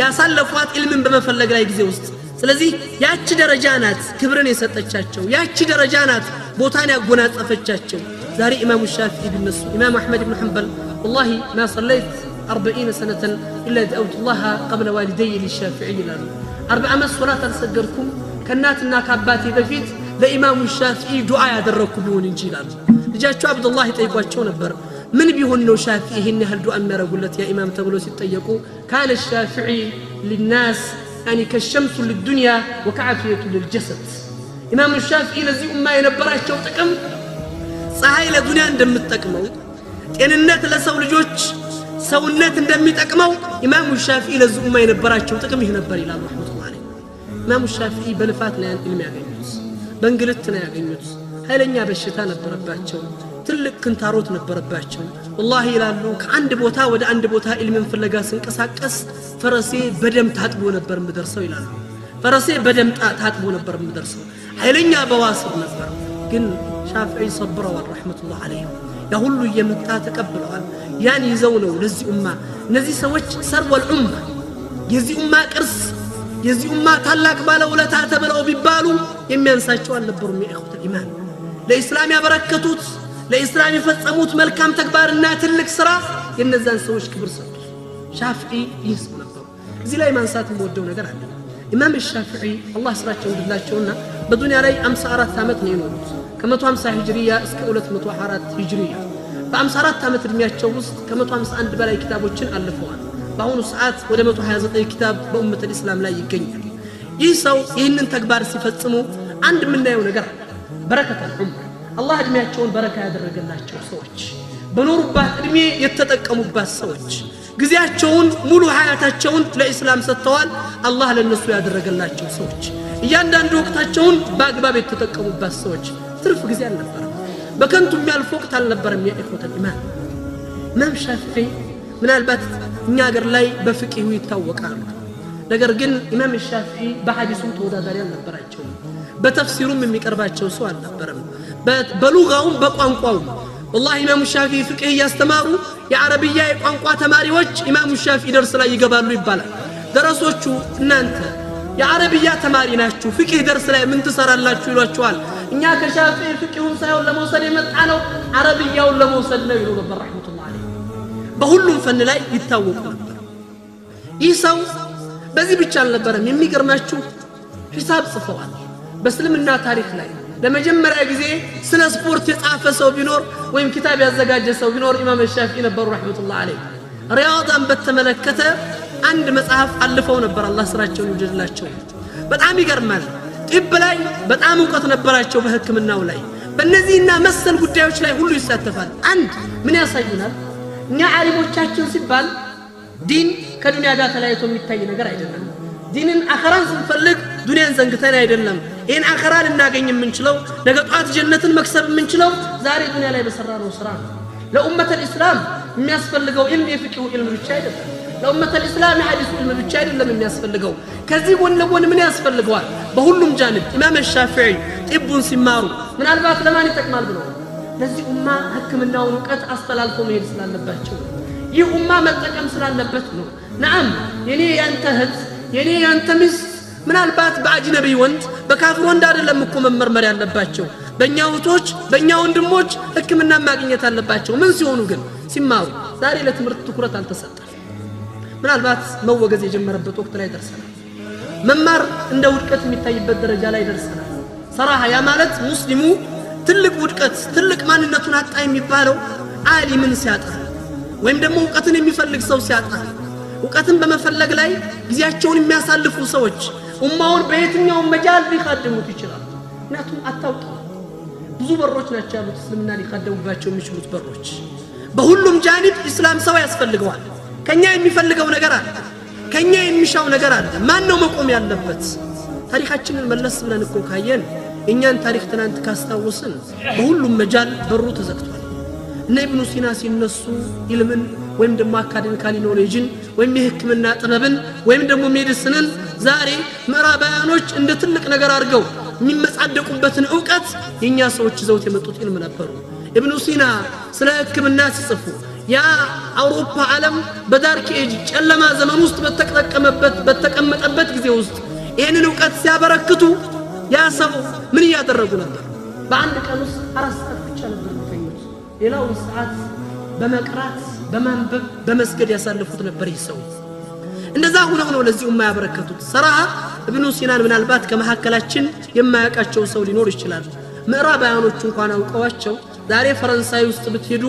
ያሳለፏት ኢልምን በመፈለግ ላይ ጊዜ ውስጥ ስለዚህ ያቺ ደረጃ ናት ክብርን የሰጠቻቸው ያቺ ደረጃ ናት ቦታን ያጎናጸፈቻቸው ዛሬ ኢማሙ ሻፊዒ ቢነሱ ኢማም አህመድ ኢብኑ ሐንበል والله ما صليت 40 سنة إلا دعوت الله قبل والدي للشافعي لانه 40 عام صلاة السجركم كناتنا كاباتي بفيت لإمام الشافعي دعاء يدركم بيون انجيلال ልጃቸው አብዱላህ ይጠይቋቸው ነበር ምን ቢሆን ነው ሻፊዒ ይሄን ያህል ዱዓ የሚያረጉለት ያ ኢማም ተብሎ ሲጠየቁ ካለ ሻፊዒ للناس يعني كالشمس للدنيا وكعافية للجسد ኢማም ሻፊዒ ለዚህ ኡማ የነበራቸው ጥቅም ፀሐይ ለዱንያ እንደምትጠቅመው ጤንነት ለሰው ልጆች ሰውነት እንደሚጠቅመው ኢማም ሻፊዒ ለዚህ ኡማ የነበራቸው ጥቅም ይሄ ነበር ይላሉ ረህመቱላህ ዐለይሂ ኢማም ሻፊዒ በልፋት ላይ ኢልም ያገኙት በእንግልት ነው ያገኙት ኃይለኛ በሽታ ነበረባቸው ትልቅ ክንታሮት ነበረባቸው والله ይላሉ ከአንድ ቦታ ወደ አንድ ቦታ ኢልምን ፍለጋ ስንቀሳቀስ ፈረሴ በደም ታጥቦ ነበር ምደርሰው ይላሉ ፈረሴ በደም ታጥቦ ነበር ምደርሰው ኃይለኛ በዋስብ ነበር ግን ሻፊዒ ሰብረዋል ረህመቱላህ ዐለይሂ ያ ሁሉ የመጣ ተቀብለዋል ያን ይዘው ነው ለዚህ ኡማ እነዚህ ሰዎች ሰርወል ኡማ የዚህ ኡማ ቅርስ የዚህ ኡማ ታላቅ ባለውለታ ተብለው ቢባሉ የሚያንሳቸው አልነበሩም የኢኽወተ ኢማን ለኢስላም ያበረከቱት ለኢስላም የፈጸሙት መልካም ተግባርና ትልቅ ስራ የነዛን ሰዎች ክብር ሰጡ ሻፊዒ ይስሙ ነበር እዚህ ላይ ማንሳት የምወደው ነገር አለ ኢማም ሻፊዒ አላህ ስራቸው እንደላቸውና በዱንያ ላይ 54 ዓመት ነው የኖሩት ከ150 ሂጅሪያ እስከ 204 ሂጅሪያ በ54 ዓመት እድሜያቸው ውስጥ ከ151 በላይ ኪታቦችን አልፈዋል በአሁኑ ሰዓት ወደ 129 ኪታብ በኡመተ እስላም ላይ ይገኛል ይህ ሰው ይህንን ተግባር ሲፈጽሙ አንድ ምናየው ነገር በረከተ ዑምር አላህ እድሜያቸውን በረካ ያደረገላቸው ሰዎች በኖሩባት እድሜ የተጠቀሙባት ሰዎች ጊዜያቸውን ሙሉ ሐያታቸውን ለኢስላም ሰጥተዋል አላህ ለነሱ ያደረገላቸው ሰዎች እያንዳንዱ ወቅታቸውን በአግባብ የተጠቀሙባት ሰዎች ትርፍ ጊዜ አልነበረም በከንቱ የሚያልፍ ወቅት አልነበረም የኢኽወተ ኢማን ኢማም ሻፊዒ ምናልባት እኛ ሀገር ላይ በፍቅሁ ይታወቃሉ ነገር ግን ኢማም ሻፊዒ በሐዲሱ ተወዳዳሪ አልነበራቸውም በተፍሲሩም የሚቀርባቸው ሰው አልነበረም በሉጋውም በቋንቋውም والله ኢማሙ ሻፊዒ ፍቅህ ያስተማሩ የአረብያ የቋንቋ ተማሪዎች ኢማሙ ሻፊዒ ደርስ ላይ ይገባሉ ይባላል ደረሶቹ እናንተ የአረብያ ተማሪ ናችሁ ፍቅህ ደርስ ላይ ምን ትሰራላችሁ ይሏቸዋል እኛ ከሻፊዒ ፍቅሁን ሳይሆን ለመውሰድ የመጣ ነው አረብያውን ለመውሰድ ነው ይሉ ነበር ረህመቱላህ ዐለይሂ በሁሉም ፈን ላይ ይታወቁ ነበር ይህ ሰው በዚህ ብቻ አልነበረም የሚገርማችሁ ሂሳብ ጽፈዋል በእስልምና ታሪክ ላይ ለመጀመሪያ ጊዜ ስለ ስፖርት የጻፈ ሰው ቢኖር ወይም ኪታብ ያዘጋጀ ሰው ቢኖር ኢማም ሻፊዒ ነበሩ ረህመቱላህ ዐለይሂ ሪያዳን በተመለከተ አንድ መጽሐፍ አልፈው ነበር አላህ ስራቸውን ይወድላቸው በጣም ይገርማል ጢብ ላይ በጣም ዕውቀት ነበራቸው በህክምናው ላይ በእነዚህና መሰል ጉዳዮች ላይ ሁሉ ይሳተፋል አንድ ምን ያሳዩናል እኛ ዓሊሞቻችን ሲባል ዲን ከዱንያ ጋር ተለያይቶ የሚታይ ነገር አይደለም ዲንን አኸራን ስንፈልግ ዱንያን ዘንግተን አይደለም ይሄን አኸራ ልናገኝ የምንችለው ነገ ጧት ጀነትን መክሰብ የምንችለው ዛሬ ዱንያ ላይ በሰራነው ስራ ነው ለኡመተ الاسلام የሚያስፈልገው ኢልም የፍቅሁ ኢልም ብቻ አይደለም ለኡመተ الاسلام የሐዲስ ኢልም ብቻ አይደለም የሚያስፈልገው ከዚህ ጎን ለጎን ምን ያስፈልገዋል በሁሉም ጃንብ ኢማም ሻፊዒ ጢቡን ሲማሩ ምናልባት ለማን ይጠቅማል ብለው ለዚህ ኡማ ህክምናውን ዕውቀት አስተላልፎ መሄድ ስላለባቸው ይህ ኡማ መጠቀም ስላለበት ነው ነዓም የኔ ያንተ እህት የኔ ያንተ ሚስት ምናልባት በአጅነቢ ወንድ በካፍር ወንድ አይደለም እኮ መመርመር ያለባቸው በእኛ እህቶች በእኛ ወንድሞች ህክምና ማግኘት አለባቸው ምን ሲሆኑ ግን ሲማሩ ዛሬ ለትምህርት ትኩረት አልተሰጠም ምናልባት መወገዝ የጀመረበት ወቅት ላይ ደርሰናል መማር እንደ ውድቀት የሚታይበት ደረጃ ላይ ደርሰናል ሰራሃ ያ ማለት ሙስሊሙ ትልቅ ውድቀት ትልቅ ማንነቱን አጣ የሚባለው ዓሊምን ሲያጣ ወይም ደግሞ ዕውቀትን የሚፈልግ ሰው ሲያጣ ዕውቀትን በመፈለግ ላይ ጊዜያቸውን የሚያሳልፉ ሰዎች ኡማውን በየትኛው መጃል ሊخدሙት ይችላል ምክንያቱም አታውቁ ብዙ በሮች ናቸው ያሉት እስልምና ሊخدሙባቸው የሚችሉት በሮች በሁሉም ጃኒብ እስላም ሰው ያስፈልገዋል ከኛ የሚፈልገው ነገር አለ ከኛ የሚሻው ነገር አለ ማን ነው መቆም ያለበት ታሪካችንን መለስ ብለን እኮ ካየን እኛን ታሪክ ትናንት ካስታወስን በሁሉም መጃል በሩ ተዘግቷል እነ ኢብኑ ሲና ሲነሱ ኢልምን ወይም ደግሞ አካዳሚካሊ ኖሌጅን ወይም የህክምና ጥበብን ወይም ደግሞ ሜዲሲንን ዛሬ ምዕራባውያኖች እንደ ትልቅ ነገር አድርገው የሚመጻደቁበትን ዕውቀት የኛ ሰዎች ዘውት የመጡት ኢልም ነበሩ ኢብኑ ሲና ስለ ህክምና ሲጽፉ ያ አውሮፓ ዓለም በዳርክ ኤጅ ጨለማ ዘመን ውስጥ በተቀመጠበት ጊዜ ውስጥ ይሄንን ዕውቀት ሲያበረክቱ ያ ሰው ምን ያደረጉ ነበር በአንድ ቀን ውስጥ 4 ሰዓት ብቻ ነበር የሚተኙት ሌላው ሰዓት በመቅራት በማንበብ በመስገድ ያሳልፉት ነበር ይሰው እንደዛ ሆነው ለዚህ ኡማ ያበረከቱት ሰራህ ኢብኑ ሲናን ምናልባት ከመሐከላችን የማያውቃቸው ሰው ሊኖር ይችላል ምዕራባውያኖች እንኳን አውቀዋቸው ዛሬ ፈረንሳይ ውስጥ ብትሄዱ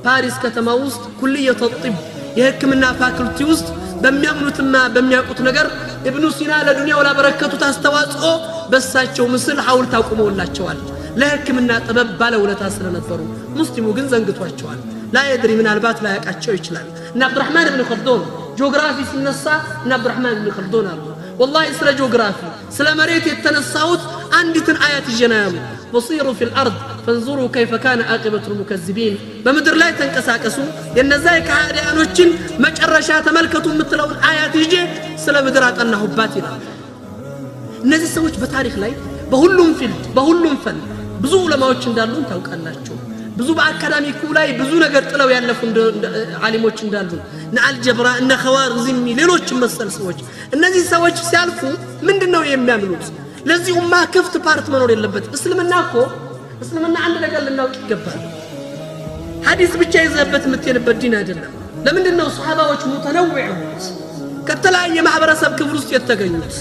ፓሪስ ከተማ ውስጥ ኩልየተ ጢብ የህክምና ፋኩልቲ ውስጥ በሚያምኑትና በሚያውቁት ነገር ኢብኑ ሲና ለዱንያው ላበረከቱት አስተዋጽኦ በሳቸው ምስል ሐውልት አቁመውላቸዋል ለህክምና ጥበብ ባለውለታ ስለነበሩ ሙስሊሙ ግን ዘንግቷቸዋል لا يدري من البات لا يقاچو ይችላል እና አብዱራህማን ኢብኑ ኸልዱን ጂኦግራፊ ሲነሳ እና አብዱራህማን ኢብኑ ኸልዱን አሉ والله ስለ ጂኦግራፊ ስለ መሬት የተነሳውት አንዲትን አያት ይጀናሉ وصيروا في الارض فانظروا كيف كان عاقبه المكذبين በምድር ላይ ተንቀሳቀሱ የነዛ የካህዲያኖችን መጨረሻ ተመልከቱ የምትለውን አያት ይጄ ስለ ምድር አጠናሁባት ይላል እነዚህ ሰዎች በታሪክ ላይ በሁሉም ፊልድ በሁሉም ፈን ብዙ ዑለማዎች እንዳሉ ታውቃላችሁ ብዙ በአካዳሚኩ ላይ ብዙ ነገር ጥለው ያለፉ ዓሊሞች እንዳሉ እና አልጀብራ እና ኸዋሪዝሚ ሌሎች መሰል ሰዎች እነዚህ ሰዎች ሲያልፉ ምንድነው የሚያምኑት ለዚህ ኡማ ክፍት ፓርት መኖር የለበት እስልምና አንድ ነገር ልናውቅ ይገባል ሐዲስ ብቻ ይዘበት የምትሄድበት ዲን አይደለም ለምንድነው ሱሐባዎች ሙተነውዑት ከተለያየ ማህበረሰብ ክፍል ውስጥ የተገኙት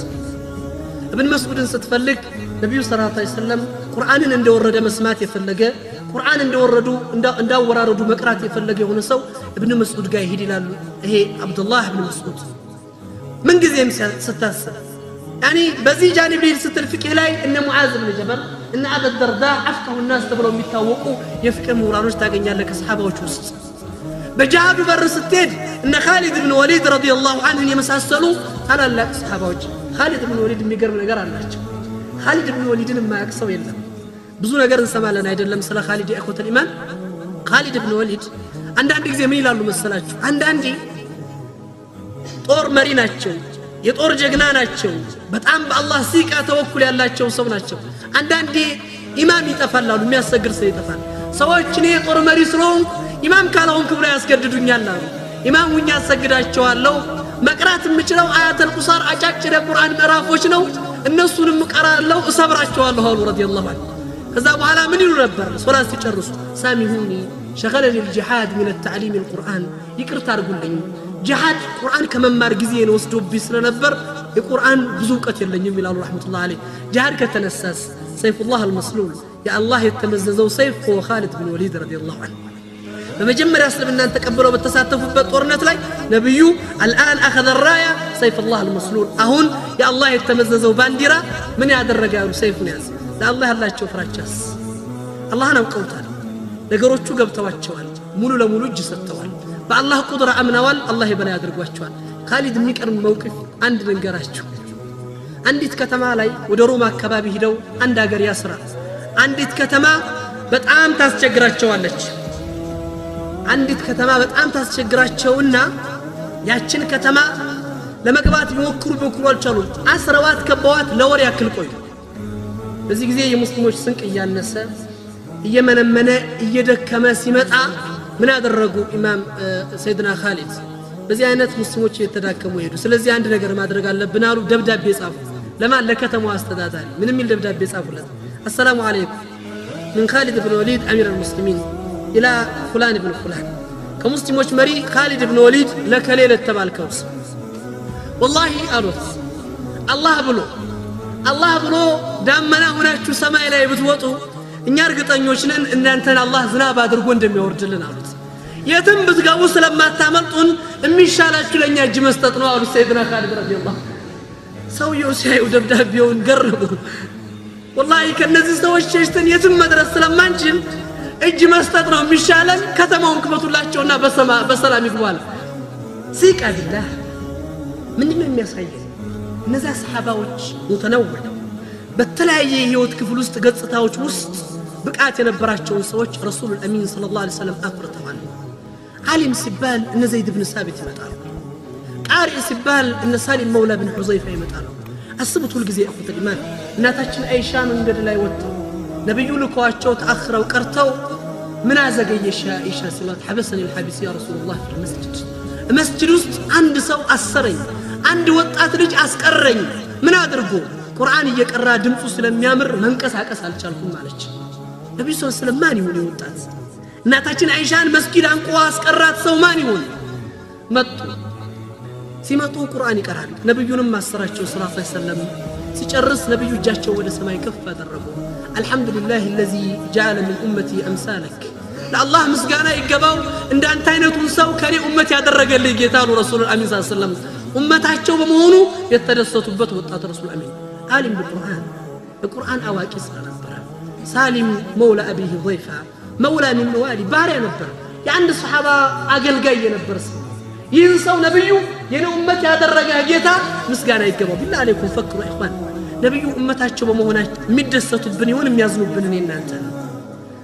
ابن مسعود ስትፈልግ ነብዩ ሰለላሁ ዐለይሂ ወሰለም ቁርአንን እንደወረደ መስማት የፈለገ ቁርአን እንዳወራረዱ መቅራት የፈለገ የሆነ ሰው ابن مسعود ጋር ይሄድ ይላሉ ይሄ አብዱላህ ኢብኑ መስዑድ ምን ጊዜም ስታስብ يعني በዚህ ጃኒብ ላይ ስትል ፍቅህ ላይ እነ ሙዓዝ ኢብኑ ጀበል እነ አቡ ደርዳ አፍቀሁ الناس ተብለው የሚታወቁ የፍቅህ ምሁራኖች ታገኛለህ ከሰሃባዎች ውስጥ በጃሃዱ በር ስትሄድ እነ ኻሊድ ኢብኑ ወሊድ ረዲየላሁ ዐንሁ የመሳሰሉ ታላላቅ ሰሃባዎች ኻሊድ ኢብኑ ወሊድ የሚገርም ነገር አላቸው ኻሊድ ኢብኑ ወሊድን የማያውቅ ሰው የለም ብዙ ነገር እንሰማለን አይደለም ስለ ኻሊድ ኢኽወተል ኢማን ኻሊድ ኢብኑ ወሊድ አንዳንድ ጊዜ ምን ይላሉ መሰላችሁ አንዳንዴ ጦር መሪ ናቸው የጦር ጀግና ናቸው በጣም በአላህ ሲቃ ተወኩል ያላቸው ሰው ናቸው አንዳንዴ ኢማም ይጠፋላሉ የሚያሰግድ ሰው ይጠፋል ሰዎች እኔ ጦር መሪ ስለሆንኩ ኢማም ካላውን ክብረ ያስገድዱኛል አሉ ኢማም ሁኛ ያሰግዳቸዋለሁ መቅራት የምችለው አያተል ቁሳር አጫጭር የቁርአን ምዕራፎች ነው እነሱንም ቀራለው እሰብራቸዋለሁ አሉ ረዲየላሁ ዐንሁ ከዛ በኋላ ምን ይሉ ነበር ሶላት ሲጨርሱ ሳሚሁኒ شغلني الجهاد من التعليم القرآن يقرت أرجلني جهاد القرآن كمان مركزين وسدوب بيسنا نبر القرآن بزوقة اللي يميل الله رحمة الله عليه جهاد كتنساس سيف الله المسلول يا الله يتمززوا سيف هو خالد بن وليد رضي الله عنه لما جمر يسلم أن تقبلوا بالتساتف بالقرنة لي نبيو الآن أخذ الراية سيف الله المسلول أهون يا الله يتمززوا بانديرة من هذا الرجال سيف ناس لا الله الله تشوف راجس الله أنا وقوتها ነገሮቹ ገብተዋቸዋል ሙሉ ለሙሉ እጅ ሰጥተዋል በአላህ ቁድራ አምነዋል አላህ ይበላ ያድርጓቸዋል ካሊድ የሚቀርም መውቅፍ አንድ ልንገራችሁ አንዲት ከተማ ላይ ወደ ሮማ አካባቢ ሄደው አንድ ሀገር ያስራት አንዲት ከተማ በጣም ታስቸግራቸዋለች አንዲት ከተማ በጣም ታስቸግራቸውና ያችን ከተማ ለመግባት ቢሞክሩ አልቻሉም አስረዋት ከበዋት ለወር ያክል ቆዩ በዚህ ጊዜ የሙስሊሞች ስንቅ እያነሰ እየመነመነ እየደከመ ሲመጣ ምን አደረጉ ኢማም ሰይድና ኻሊድ በዚህ አይነት ሙስሊሞች እየተዳከሙ ሄዱ ስለዚህ አንድ ነገር ማድረግ አለብን አሉ ደብዳቤ ጻፉ ለማን ለከተማው አስተዳዳሪ ምን የሚል ደብዳቤ ጻፉለት السلام عليكم من خالد بن وليد امير المسلمين الى فلان بن فلان كمسلموች መሪ خالد بن وليد ለከሌለ ተባልከውስ والله አሉት አላህ ብሎ ዳመና ሆናችሁ ሰማይ ላይ ብትወጡ እኛ እርግጠኞች ነን እናንተን አላህ ዝናብ አድርጎ እንደሚያወርድልን አሉት የትም ብትገቡ ስለማታመልጡን የሚሻላችሁ ለኛ እጅ መስጠት ነው አሉ ሰይድና ኻሊድ ረዲየላሁ ሰውየው ሲያዩ ደብዳቤውን ገረሙ والله ከነዚህ ሰዎች ሸሽተን የትም መድረስ ስለማንችል እጅ መስጠት ነው የሚሻለን ከተማውን ክፈቱላቸውና በሰላም ይግባል ሲቀድላህ ምንድነው የሚያሳየው እነዛ ሰሃባዎች ሙተነውር በተለያየ ህይወት ክፍል ውስጥ ገጽታዎች ውስጥ ብቃት የነበራቸው ሰዎች ረሱል አሚን ሰለላሁ ዐለይሂ ወሰለም አፍርተዋል ዓሊም ሲባል እነ ዘይድ ኢብኑ ሳቢት ይመጣሉ ቃሪ ሲባል እነ ሳሊም መውላ ብን ሁዘይፋ ይመጣሉ አስቡት ሁሉ ጊዜ አፉት ኢማን እናታችን አይሻ መንገድ ላይ ወጥተው ነብዩ ልኳቸው ተአخرው ቀርተው ምን አዘገየሽ አይሻ ሲላት حبسني الحبس يا رسول الله في المسجد ውስጥ አንድ ሰው አሰረኝ አንድ ወጣት ልጅ አስቀረኝ ምን አድርጎ ቁርአን እየቀራ ድምጹ ስለሚያምር መንቀሳቀስ አልቻልኩም ማለች ነብዩ ሰለላሁ ዐለይሂ ወሰለም ማን ይሁን ይወጣት እናታችን አይሻን መስጊድ አንቆ አስቀራት ሰው ማን ይሁን መጡ ሲመጡ ቁርአን ይቀራል ነብዩንም ማሰራቸው ሰለላሁ ዐለይሂ ወሰለም ሲጨርስ ነብዩ እጃቸው ወደ ሰማይ ከፍ አደረጉ አልহামዱሊላህ الذي جعل من امتي امثالك ለአላህ ምስጋና ይገባው እንዳንተ አይነቱን ሰው ከኔ ኡመት ያደረገልኝ ጌታ ነው ረሱል አሚን ሰለላሁ ዐለይሂ ወሰለም ኡመታቸው በመሆኑ የተደሰቱበት ወጣት ረሱል አሚን عالم بالقرآن القرآن أواكي نبر سالم مولى أبيه ضيفا مولى من موالي باري نبر يعني الصحابة أقل قاية نبر ينسوا نبيه ين أمتي هذا الرقاء جيتا مسقانا يتقبوا بالله عليكم فكروا إخوان نبيه أمتها تشبه مهونا مدسة البني ونم يزنوا بنين أنت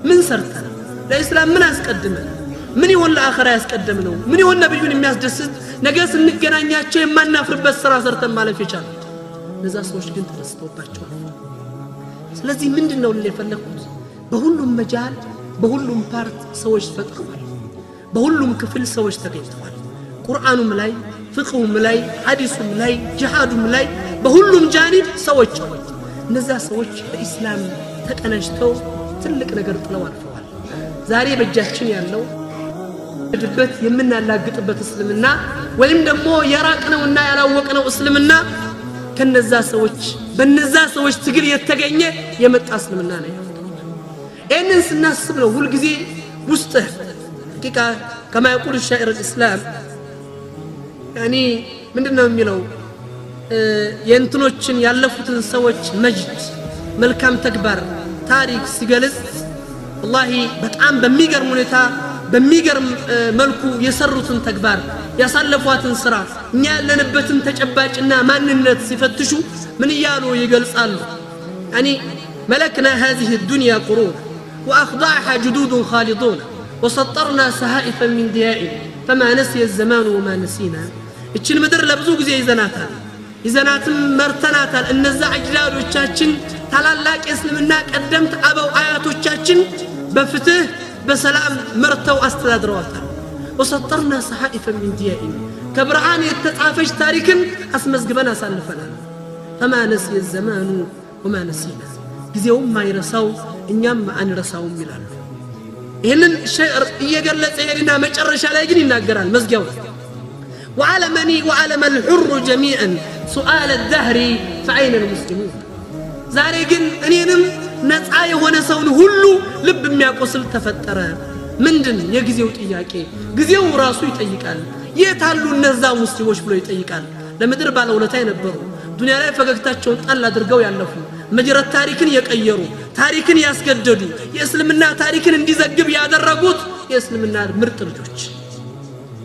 من سرتنا الإسلام من أسقدمنا من يقول الآخرة يسقدمنا من يقول نبيه نم يزدسد نقاس النقنا نياتشي ما نافر بس سراسرة ما لفي شان ነዛ ሰዎች ግን ተስተውባቸዋል ስለዚህ ምንድነው ለፈለኩት በሁሉም መጃል በሁሉም ፓርት ሰዎች ፈጥረዋል በሁሉም ክፍል ሰዎች ተገኝተዋል ቁርአኑም ላይ ፍቅሁም ላይ ሐዲሱም ላይ ጂሃዱም ላይ በሁሉም ጃኒብ ሰዎች ነዛ ሰዎች በእስላም ተቀናጅተው ትልቅ ነገር ጥለው አልፈዋል ዛሬ በእጃችን ያለው ድበት የምናላግጥበት እስልምና ወይም ደግሞ የራቅነውና ያላወቅነው እስልምና ከነዛ ሰዎች በነዛ ሰዎች ትግል የተገኘ የመጣ እስልምና ነው እነን ስናስብ ነው ሁሉ ጊዜ ውስጥ ሐቂቃ كما يقول الشاعر الاسلام يعني ምንድነው የሚለው የእንትኖችን ያለፉትን ሰዎች መጅድ መልካም ተግባር ታሪክ ሲገልጽ والله በጣም በሚገርም ሁኔታ በሚገርም መልኩ የሰሩትን ተግባር ያሳለፏትን ስራ እኛ ያለንበትን ተጨባጭና ማንነት ሲፈትሹ ምን ይያሉ ይገልጻሉ يعني ملكنا هذه الدنيا قرون واخضعها جدود خالدون وسطرنا سهائفا من دياء فما نسي الزمان وما نسينا እችን ምድር ለብዙ ጊዜ ይዘናታል መርተናታል እነዛ አጅላሎቻችን ታላላቅ እስልምና ቀደምት አበው አያቶቻችን በፍትህ በሰላም መርተው አስተዳድረዋታል وسطرنا صحائف من ضياء كبرهان يتطافش تاريخن اسمزغبن اسالفنا فما نسي الزمان وما نسينا ጊዜውም ማይረሳው እኛም አንረሳውም ይላሉ ይሄንን ሸዕር እየገለጸ ሄድና መጨረሻ ላይ ግን ይናገራል መዝጊያው وعلمني وعلم الحر جميعا سؤال الدهر فأين المسلمون ዛሬ ግን እኔንም ነፃ የሆነ ሰውን ሁሉ ልብ የሚያቆስል ተፈጠረ ምንድን የጊዜው ጥያቄ ጊዜው ራሱ ይጠይቃል የታሉ እነዛ ሙስሊሞች ብሎ ይጠይቃል ለምድር ባለውለታ የነበሩ ዱንያ ላይ ፈገግታቸውን ጣል አድርገው ያለፉ መጀረት ታሪክን የቀየሩ ታሪክን ያስገደዱ የእስልምና ታሪክን እንዲዘግብ ያደረጉት የእስልምና ምርጥ ልጆች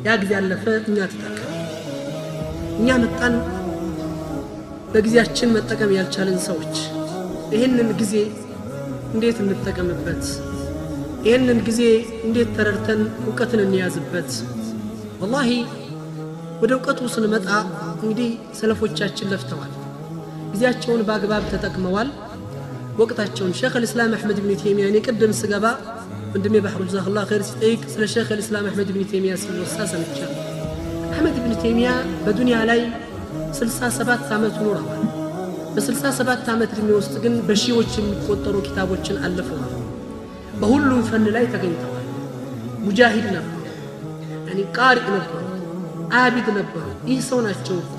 ያ ጊዜ ያለፈ እኛ ተጠቀም እኛ መጣን በጊዜያችን መጠቀም ያልቻለን ሰዎች ይሄንን ጊዜ እንዴት እንጠቀምበት ይሄንን ጊዜ እንዴት ተረድተን ዕውቀትን እንያዝበት والله ወደ ዕውቀቱ ስንመጣ እንግዲህ ሰለፎቻችን ለፍተዋል ጊዜያቸውን በአግባብ ተጠቅመዋል ወቅታቸውን ሼኽ الاسلام احمد بن تيميه እኔ ቀደም ስገባ ወንድሜ ባህሩ ጀዛከላሁ ኸይር ሲጠይቅ ስለ ሼኽ الاسلام احمد بن تيميه ሲወሳ ሰምቻለሁ احمد بن تيميه በዱንያ ላይ 67 ዓመት ኖረዋል በ67 ዓመት ዕድሜ ውስጥ ግን በሺዎች የሚቆጠሩ ኪታቦችን አለፈዋል በሁሉም ፈን ላይ ተገኝተዋል ሙጃሂድ ነበሩ يعني ቃሪእ ነበሩ አቢድ ነበሩ ይህ ሰው ናቸው እኮ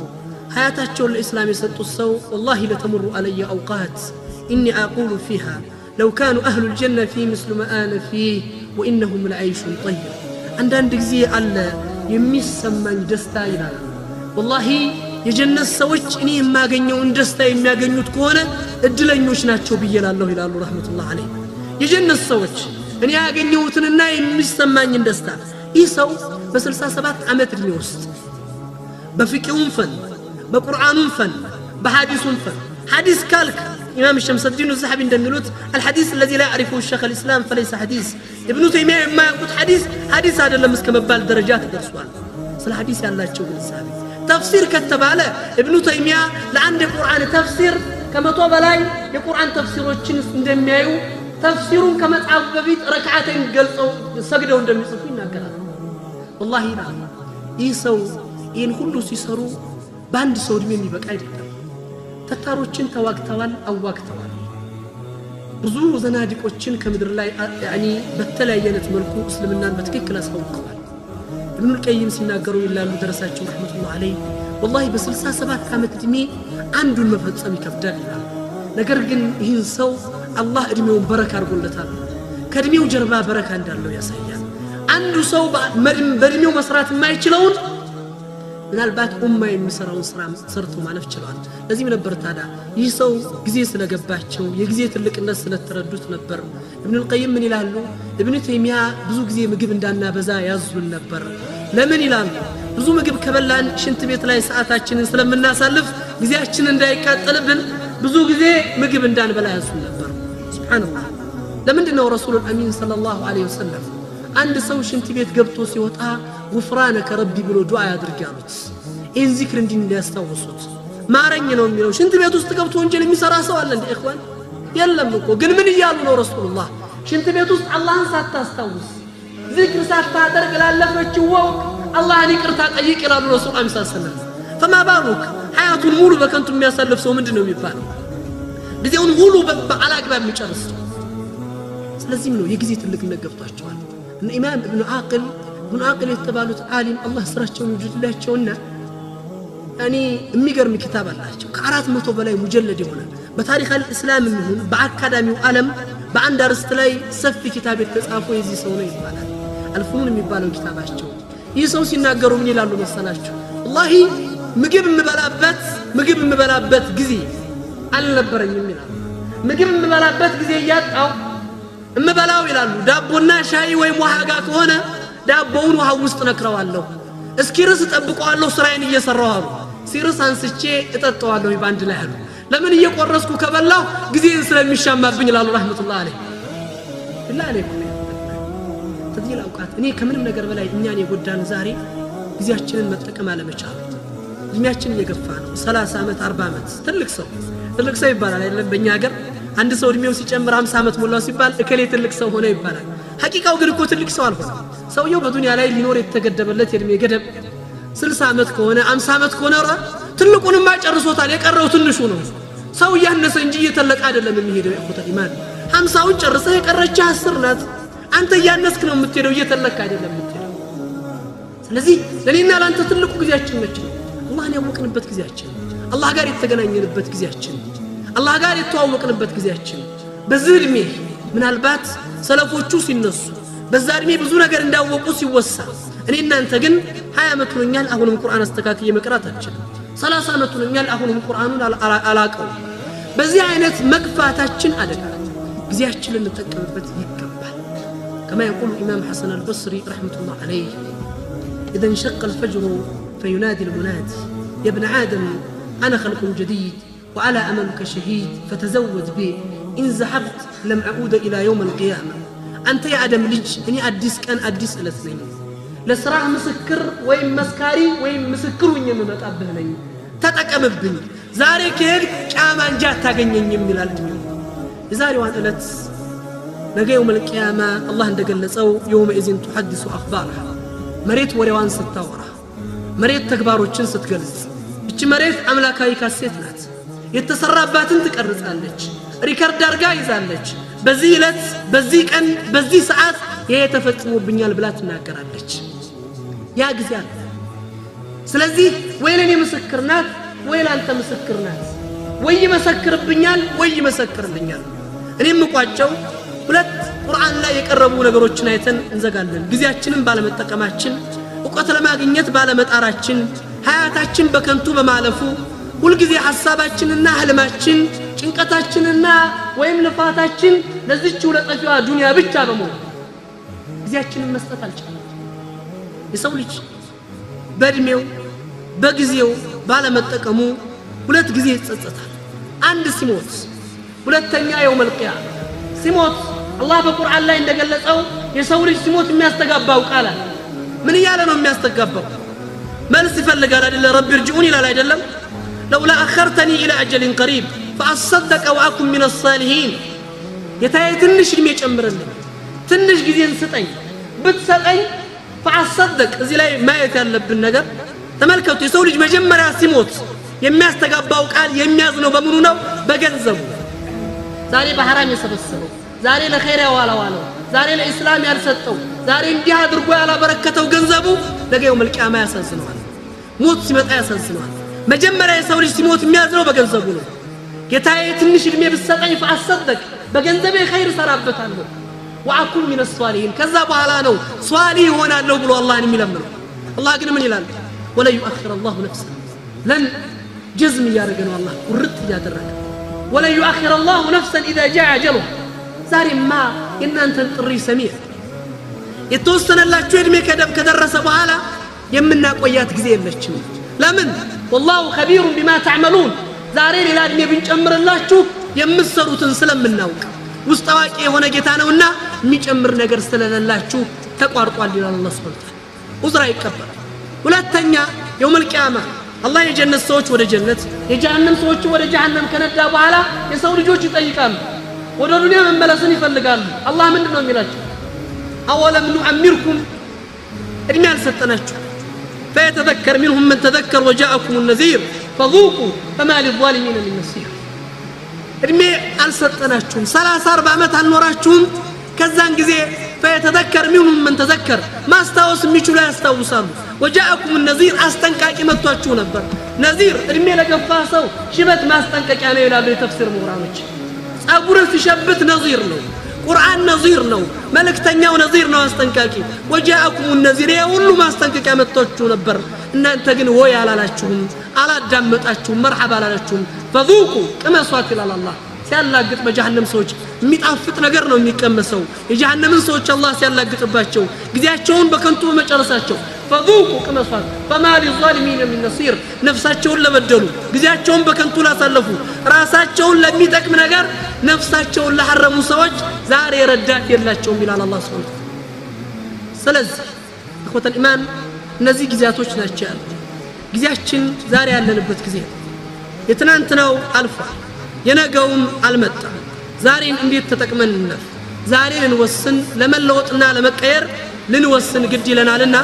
ሀያታቸውን ለእስላም የሰጡት ሰው والله لتمر علي اوقات اني اقول فيها لو كانوا اهل الجنه في مثل ما انا فيه وانهم لعيش طيب አንዳንድ ጊዜ አለ የሚሰማኝ ደስታ ይላል والله የጀነት ሰዎች እኔ የማገኘውን ደስታ የሚያገኙት ከሆነ እድለኞች ናቸው ብየላለሁ ይላሉ ረህመቱላህ አለይሂ የጀነት ሰዎች እኔ ያገኘሁትንና የሚሰማኝን ደስታ ይህ ሰው በ67 ዓመት ዕድሜ ውስጥ በፍቅሁም ፈን በቁርአኑም ፈን በሐዲሱም ፈን ሐዲስ ካልክ ኢማም ሸምስ الدين الذهبي እንደሚሉት الحديث الذي لا يعرفه الشيخ الاسلام فليس حديث ابن تيميه የማያውቁት ሐዲስ አይደለም እስከመባል ደረጃ ተደርሷል ስለ ሐዲስ ያላቸው ግንዛቤ ተፍሲር ከተባለ ابن تيميه ለአንድ የቁርአን ተፍሲር ከመቶ በላይ የቁርአን ተፍሲሮችን እንደሚያዩ ተፍሲሩን ከመጻፍ በፊት ረካዓተን ገልጸው ሰግደው እንደሚጽፉ ይናገራል والله لا ይሰው ይህን ሁሉ ሲሰሩ በአንድ ሰው ዕድሜ የሚበቃ አይደለም ተታሮችን ተዋግተዋል አዋግተዋል ብዙ ዘናዲቆችን ከምድር ላይ يعني በተለያየነት መልኩ እስልምናን በትክክል አሳውቀዋል ابن القيم ሲናገሩ ይላሉ ደረሳቸው ረህመቱላህ አለይሂ والله በ67 ዓመት ዕድሜ አንዱን መፈጸም ይከብዳል ይላል ነገር ግን ይህን ሰው አላህ እድሜውን በረካ አድርጎለታል ከእድሜው ጀርባ በረካ እንዳለው ያሳያል አንዱ ሰው በእድሜው መስራት የማይችለውን ምናልባት ኡማ የሚሰራውን ስራ ሰርቶ ማለፍ ይችላል ለዚህ ነበር ታዳ ይህ ሰው ጊዜ ስለገባቸው የጊዜ ትልቅነት ስለተረዱት ነበር ابن القيم ምን ይላሉ ابن تيميه ብዙ ጊዜ ምግብ እንዳናበዛ ያዙን ነበር ለምን ይላሉ ብዙ ምግብ ከበላን ሽንት ቤት ላይ ሰዓታችንን ስለምናሳልፍ ጊዜያችን እንዳይቃጠልብን ብዙ ጊዜ ምግብ እንዳንበላ ያዙን ነበር ሱብሃንአላህ ለምንድነው ረሱል አሚን ሰለላሁ ዐለይሂ ወሰለም አንድ ሰው ሽንት ቤት ገብቶ ሲወጣ ጉፍራነከ ረቢ ብሎ ዱዓ ያድርጋሉት ይህን ዚክር እንዲያስታውሱት ማረኝ ነው የሚለው ሽንት ቤት ውስጥ ገብቶ ወንጀል የሚሰራ ሰው አለ እንደ ኢኽዋን የለም እኮ ግን ምን ይያሉ ነው ረሱላህ ሽንት ቤት ውስጥ አላህን ሳታስታውስ ዚክር ሳታደርግ ላለፈችው ወቅት አላህን ይቅርታ ጠይቅ ይላሉ ረሱል አሚን ሰለላሁ ዐለይሂ ወሰለም فما بالك ሐያቱን ሙሉ በከንቱ የሚያሳልፍ ሰው ምንድነው የሚባለው ጊዜውን ሁሉ በአላግባብ የሚጨርስ ስለዚህ ነው የጊዜ ትልቅነት ገብቷቸዋል እነ ኢማም ኢብኑ ዓቅል የተባሉት ዓሊም አላህ ስራቸውን ይወድላቸውና እኔ የሚገርም ኪታብ አላቸው ከ400 በላይ ሙጀለድ የሆነ በታሪክ አልእስላም ይሁን በአካዳሚው ዓለም በአንድ አርስት ላይ ሰፊ ኪታብ የተጻፈው የዚህ ሰው ነው ይባላል አልፉኑን የሚባለው ኪታባቸው ይህ ሰው ሲናገሩ ምን ይላሉ መሰላችሁ والله ምግብ የምበላበት ጊዜ አልነበረኝም ይላሉ ምግብ የምበላበት ጊዜ ያጣው እምበላው ይላሉ ዳቦና ሻይ ወይም ውሃ ጋር ከሆነ ዳቦውን ውሃ ውስጥ ነክረዋለሁ እስኪርስ ጠብቀዋለሁ ስራዬን እየሰራሁ አሉ ሲርስ አንስቼ እጠጣዋለሁ ባንድ ላይ አሉ ለምን እየቆረስኩ ከበላው ጊዜን ስለሚሻማብኝ ይላሉ ረህመቱላህ አለይሂ بالله عليكم ተዲል አውቃት እኔ ከምንም ነገር በላይ እኛን የጎዳን ዛሬ ጊዜያችንን መጠቀም አለመቻል እድሜያችን እየገፋ ነው 30 ዓመት 40 ዓመት ትልቅ ሰው ይባላል አይደለም በእኛ ሀገር አንድ ሰው እድሜው ሲጨምር 50 ዓመት ሞላው ሲባል እከሌ ትልቅ ሰው ሆነ ይባላል ሐቂቃው ግን እኮ ትልቅ ሰው አልሆነም ሰውየው በዱንያ ላይ ሊኖር የተገደበለት የእድሜ ገደብ 60 ዓመት ከሆነ 50 ዓመት ከሆነ ትልቁንማ ጨርሶታል የቀረው ትንሹ ነው ሰው ያነሰ እንጂ እየተለቀ አይደለም የሚሄደው የእኹተል ኢማን 50ውን ጨርሰህ የቀረች 10 ናት አንተ ያነስክ ነው የምትሄደው እየተለቀ አይደለም የምትሄደው ስለዚህ ለኔና ላንተ ትልቁ ጊዜያችን ነች አላህን ያወቅንበት ጊዜያችን አላህ ጋር የተገናኘንበት ጊዜያችን አላህ ጋር የተዋወቅንበት ጊዜያችን በዚህ እድሜ ምናልባት ሰለፎቹ ሲነሱ በዛ እድሜ ብዙ ነገር እንዳወቁ ሲወሳ እኔ እናንተ ግን 20 ዓመት ሆኛል አሁንም ቁርአን አስተካክዬ መቅራት አልችልም 30 ዓመት ሆኛል አሁንም ቁርአኑን አላቀው በዚህ አይነት መግፋታችን አደጋ ጊዜያችንን እንጠቀምበት ይገባል كما يقول الإمام حسن البصري رحمة الله عليه إذا انشق الفجر فينادي المنادي يا ابن آدم أنا خلق جديد وعلى أملك شهيد فتزود بي إن زحفت لم أعود إلى يوم القيامة أنت يا آدم لج إني أديس كان أديس الاثنين لسراع مسكر وين مسكاري وين مسكر وين يمنت أبهني تتأكمبني زاري كير كامان جات تاقنين يمني الدنيا زاري وان ألت نجا يوم القيامة الله عندك اللسو يوم إذن تحدث أخبارها مريت وريوان ستاورا مريت تكبارو تشن ستقلز إيش مريت أملاكاي كاسيتنات يتسرباتن تقرصالج ريكارد አርጋ ይዛለች በዚህ ዕለት በዚህ ቀን በዚህ ሰዓት የተፈጽሞብኛል ብላ ትናገራለች ያ ጊዜ አለ ስለዚህ ወይ ለኔ ምስክር ናት ወይ ላንተ ምስክር ናት ወይ ይመሰክርብኛል ወይ ይመሰክርልኛል እኔም ቋጨው ሁለት ቁርአን ላይ የቀረቡ ነገሮችን አይተን እንዘጋለን ጊዜያችንን ባለመጠቀማችን ዕውቀት ለማግኘት ባለመጣራችን ሀያታችን በከንቱ በማለፉ ሁሉ ጊዜ ሐሳባችንና ህልማችን ጭንቀታችንና ወይም ልፋታችን ለዚች ለጠፊዋ ዱንያ ብቻ በመሆን ጊዜያችንን መስጠት አልቻለም የሰው ልጅ በእድሜው በጊዜው ባለመጠቀሙ ሁለት ጊዜ ይጸጸታል አንድ ሲሞት ሁለተኛ የውመል ቂያማ ሲሞት አላህ በቁርአን ላይ እንደገለጸው የሰው ልጅ ሲሞት የሚያስተጋባው ቃል አለ ምን ይያለ ነው የሚያስተጋባው መልስ ይፈልጋል አይደለ ረቢ ርጅኡን ይላል አይደለም لولا أخرتني إلى أجل قريب فأصدق وأكون من الصالحين يتاي تنش المي يጨምርልኝ ትንሽ ጊዜን ስጠኝ ብትሰጠኝ فأصدق እዚህ ላይ ማየት ያለብን ነገር ተመልከቱ የሰው ልጅ መጀመሪያ ሲሞት የሚያስተጋባው ቃል የሚያዝነው በምኑ ነው በገንዘቡ ዛሬ በሐራም የሰበሰበው ዛሬ ለኸይር ያዋለው ዛሬ ለእስላም ያልሰጠው ዛሬ እንዲህ አድርጎ ያላበረከተው ገንዘቡ ነገ የውመል ቂያማ ያሳዝነዋል ሞት ሲመጣ ያሳዝነዋል መጀመሪያ የሰው ልጅ ሲሞት የሚያዝነው በገንዘቡ ነው ጌታዬ ትንሽ እድሜ ብትሰጠኝ فأصدق በገንዘቤ ኸይር ሰራበታለሁ وأكون من الصالحين ከዛ በኋላ ነው ሷሊህ ሆናለሁ ብሎ አላህን የሚለምነው አላህ ግን ምን ይላል ولا يؤخر الله نفسا لن جزم ያደረገ ነው አላህ ቁርጥ ያደረገ ولا يؤخر الله نفسا إذا جاء أجله ዛሬማ የእናንተን ጥሪ ሰሚዕ የተወሰነላችሁ እድሜ ከደረሰ በኋላ የምናቆያት ጊዜ የለችም ለምን والله خبير بما تعملون ዛሬ ሌላ እድሜ ብንጨምርላችሁ የምትሰሩትን ስለምናውቅ ውስጥ አዋቂ የሆነ ጌታ ነውና የሚጨምር ነገር ስለሌላችሁ ተቋርጧል ይላል አላህ Subhanahu Wa Ta'ala ኡዝራ ይቀበል ሁለተኛ የውመል ቂያማ አላህ የጀነት ሰዎች ወደ ጀነት የጀሃነም ሰዎች ወደ ጀሃነም ከነዳ በኋላ የሰው ልጆች ይጠይቃሉ ወደ ዱንያ መመለስን ይፈልጋሉ አላህ ምንድነው የሚላቸው አወለም ኑአሚርኩም እድሜ አልሰጠናችሁ فيتذكر منهم من تذكر وجاءكم النذير فذوقوا فما للظالمين من نصير እድሜ አልሰጠናችሁም 30 40 ዓመት አልኖራችሁም ከዛን ጊዜ فيتذكر منهم من تذكر ما استوس የሚችሉ ያስታውሳሉ وجاءكم النذير አስጠንቃቂ መጥቷችሁ ነበር ነዚር እድሜ ለገፋ ሰው ሽበት ማስጠንቀቂያ ነው ይላሉ የተፍሲር ምሁራኖች ጸጉር ሲሸብት ነዚር ነው ቁርአን ነዚር ነው መልእክተኛው ነዚር ነው አስጠንቃቂ وجاءكم النذير ሁሉ ማስጠንቀቂያ መጥቷችሁ ነበር እናንተ ግን ወይ አላላችሁም አላዳመጣችሁም መርሐባ አላላችሁም فذوقوا ቅመሷት ይላል አላህ ሲያላግጥ በጀሃነም ሰዎች የሚጣፍጥ ነገር ነው የሚቀመሰው የጀሃነምን ሰዎች አላህ ሲያላግጥባቸው ጊዜያቸውን በከንቱ በመጨረሳቸው فذوقوا ቅመሷት فما للظالمين من نصير ነፍሳቸውን ለበደሉ ጊዜያቸውን በከንቱ ላሳለፉ ራሳቸውን ለሚጠቅም ነገር ነፍሳቸውን ለሐረሙ ሰዎች ዛሬ ረዳት የላቸውም ይላል አላህ Subhanahu Wa Ta'ala ስለዚህ እخوة الإيمان እነዚህ ጊዜያቶች ናቸው ያሉት ጊዜያችን ዛሬ ያለንበት ጊዜ የትናንትናው አልፏል የነገውም አልመጣም ዛሬን እንዴት ተጠቅመን እንለፍ ዛሬ ልንወስን ለመለወጥና ለመቀየር ልንወስን ግድ ይለናልና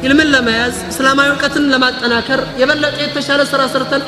ኢልምን ለመያዝ እስላማዊ ዕውቀትን ለማጠናከር የበለጠ የተሻለ ስራ ሰርተን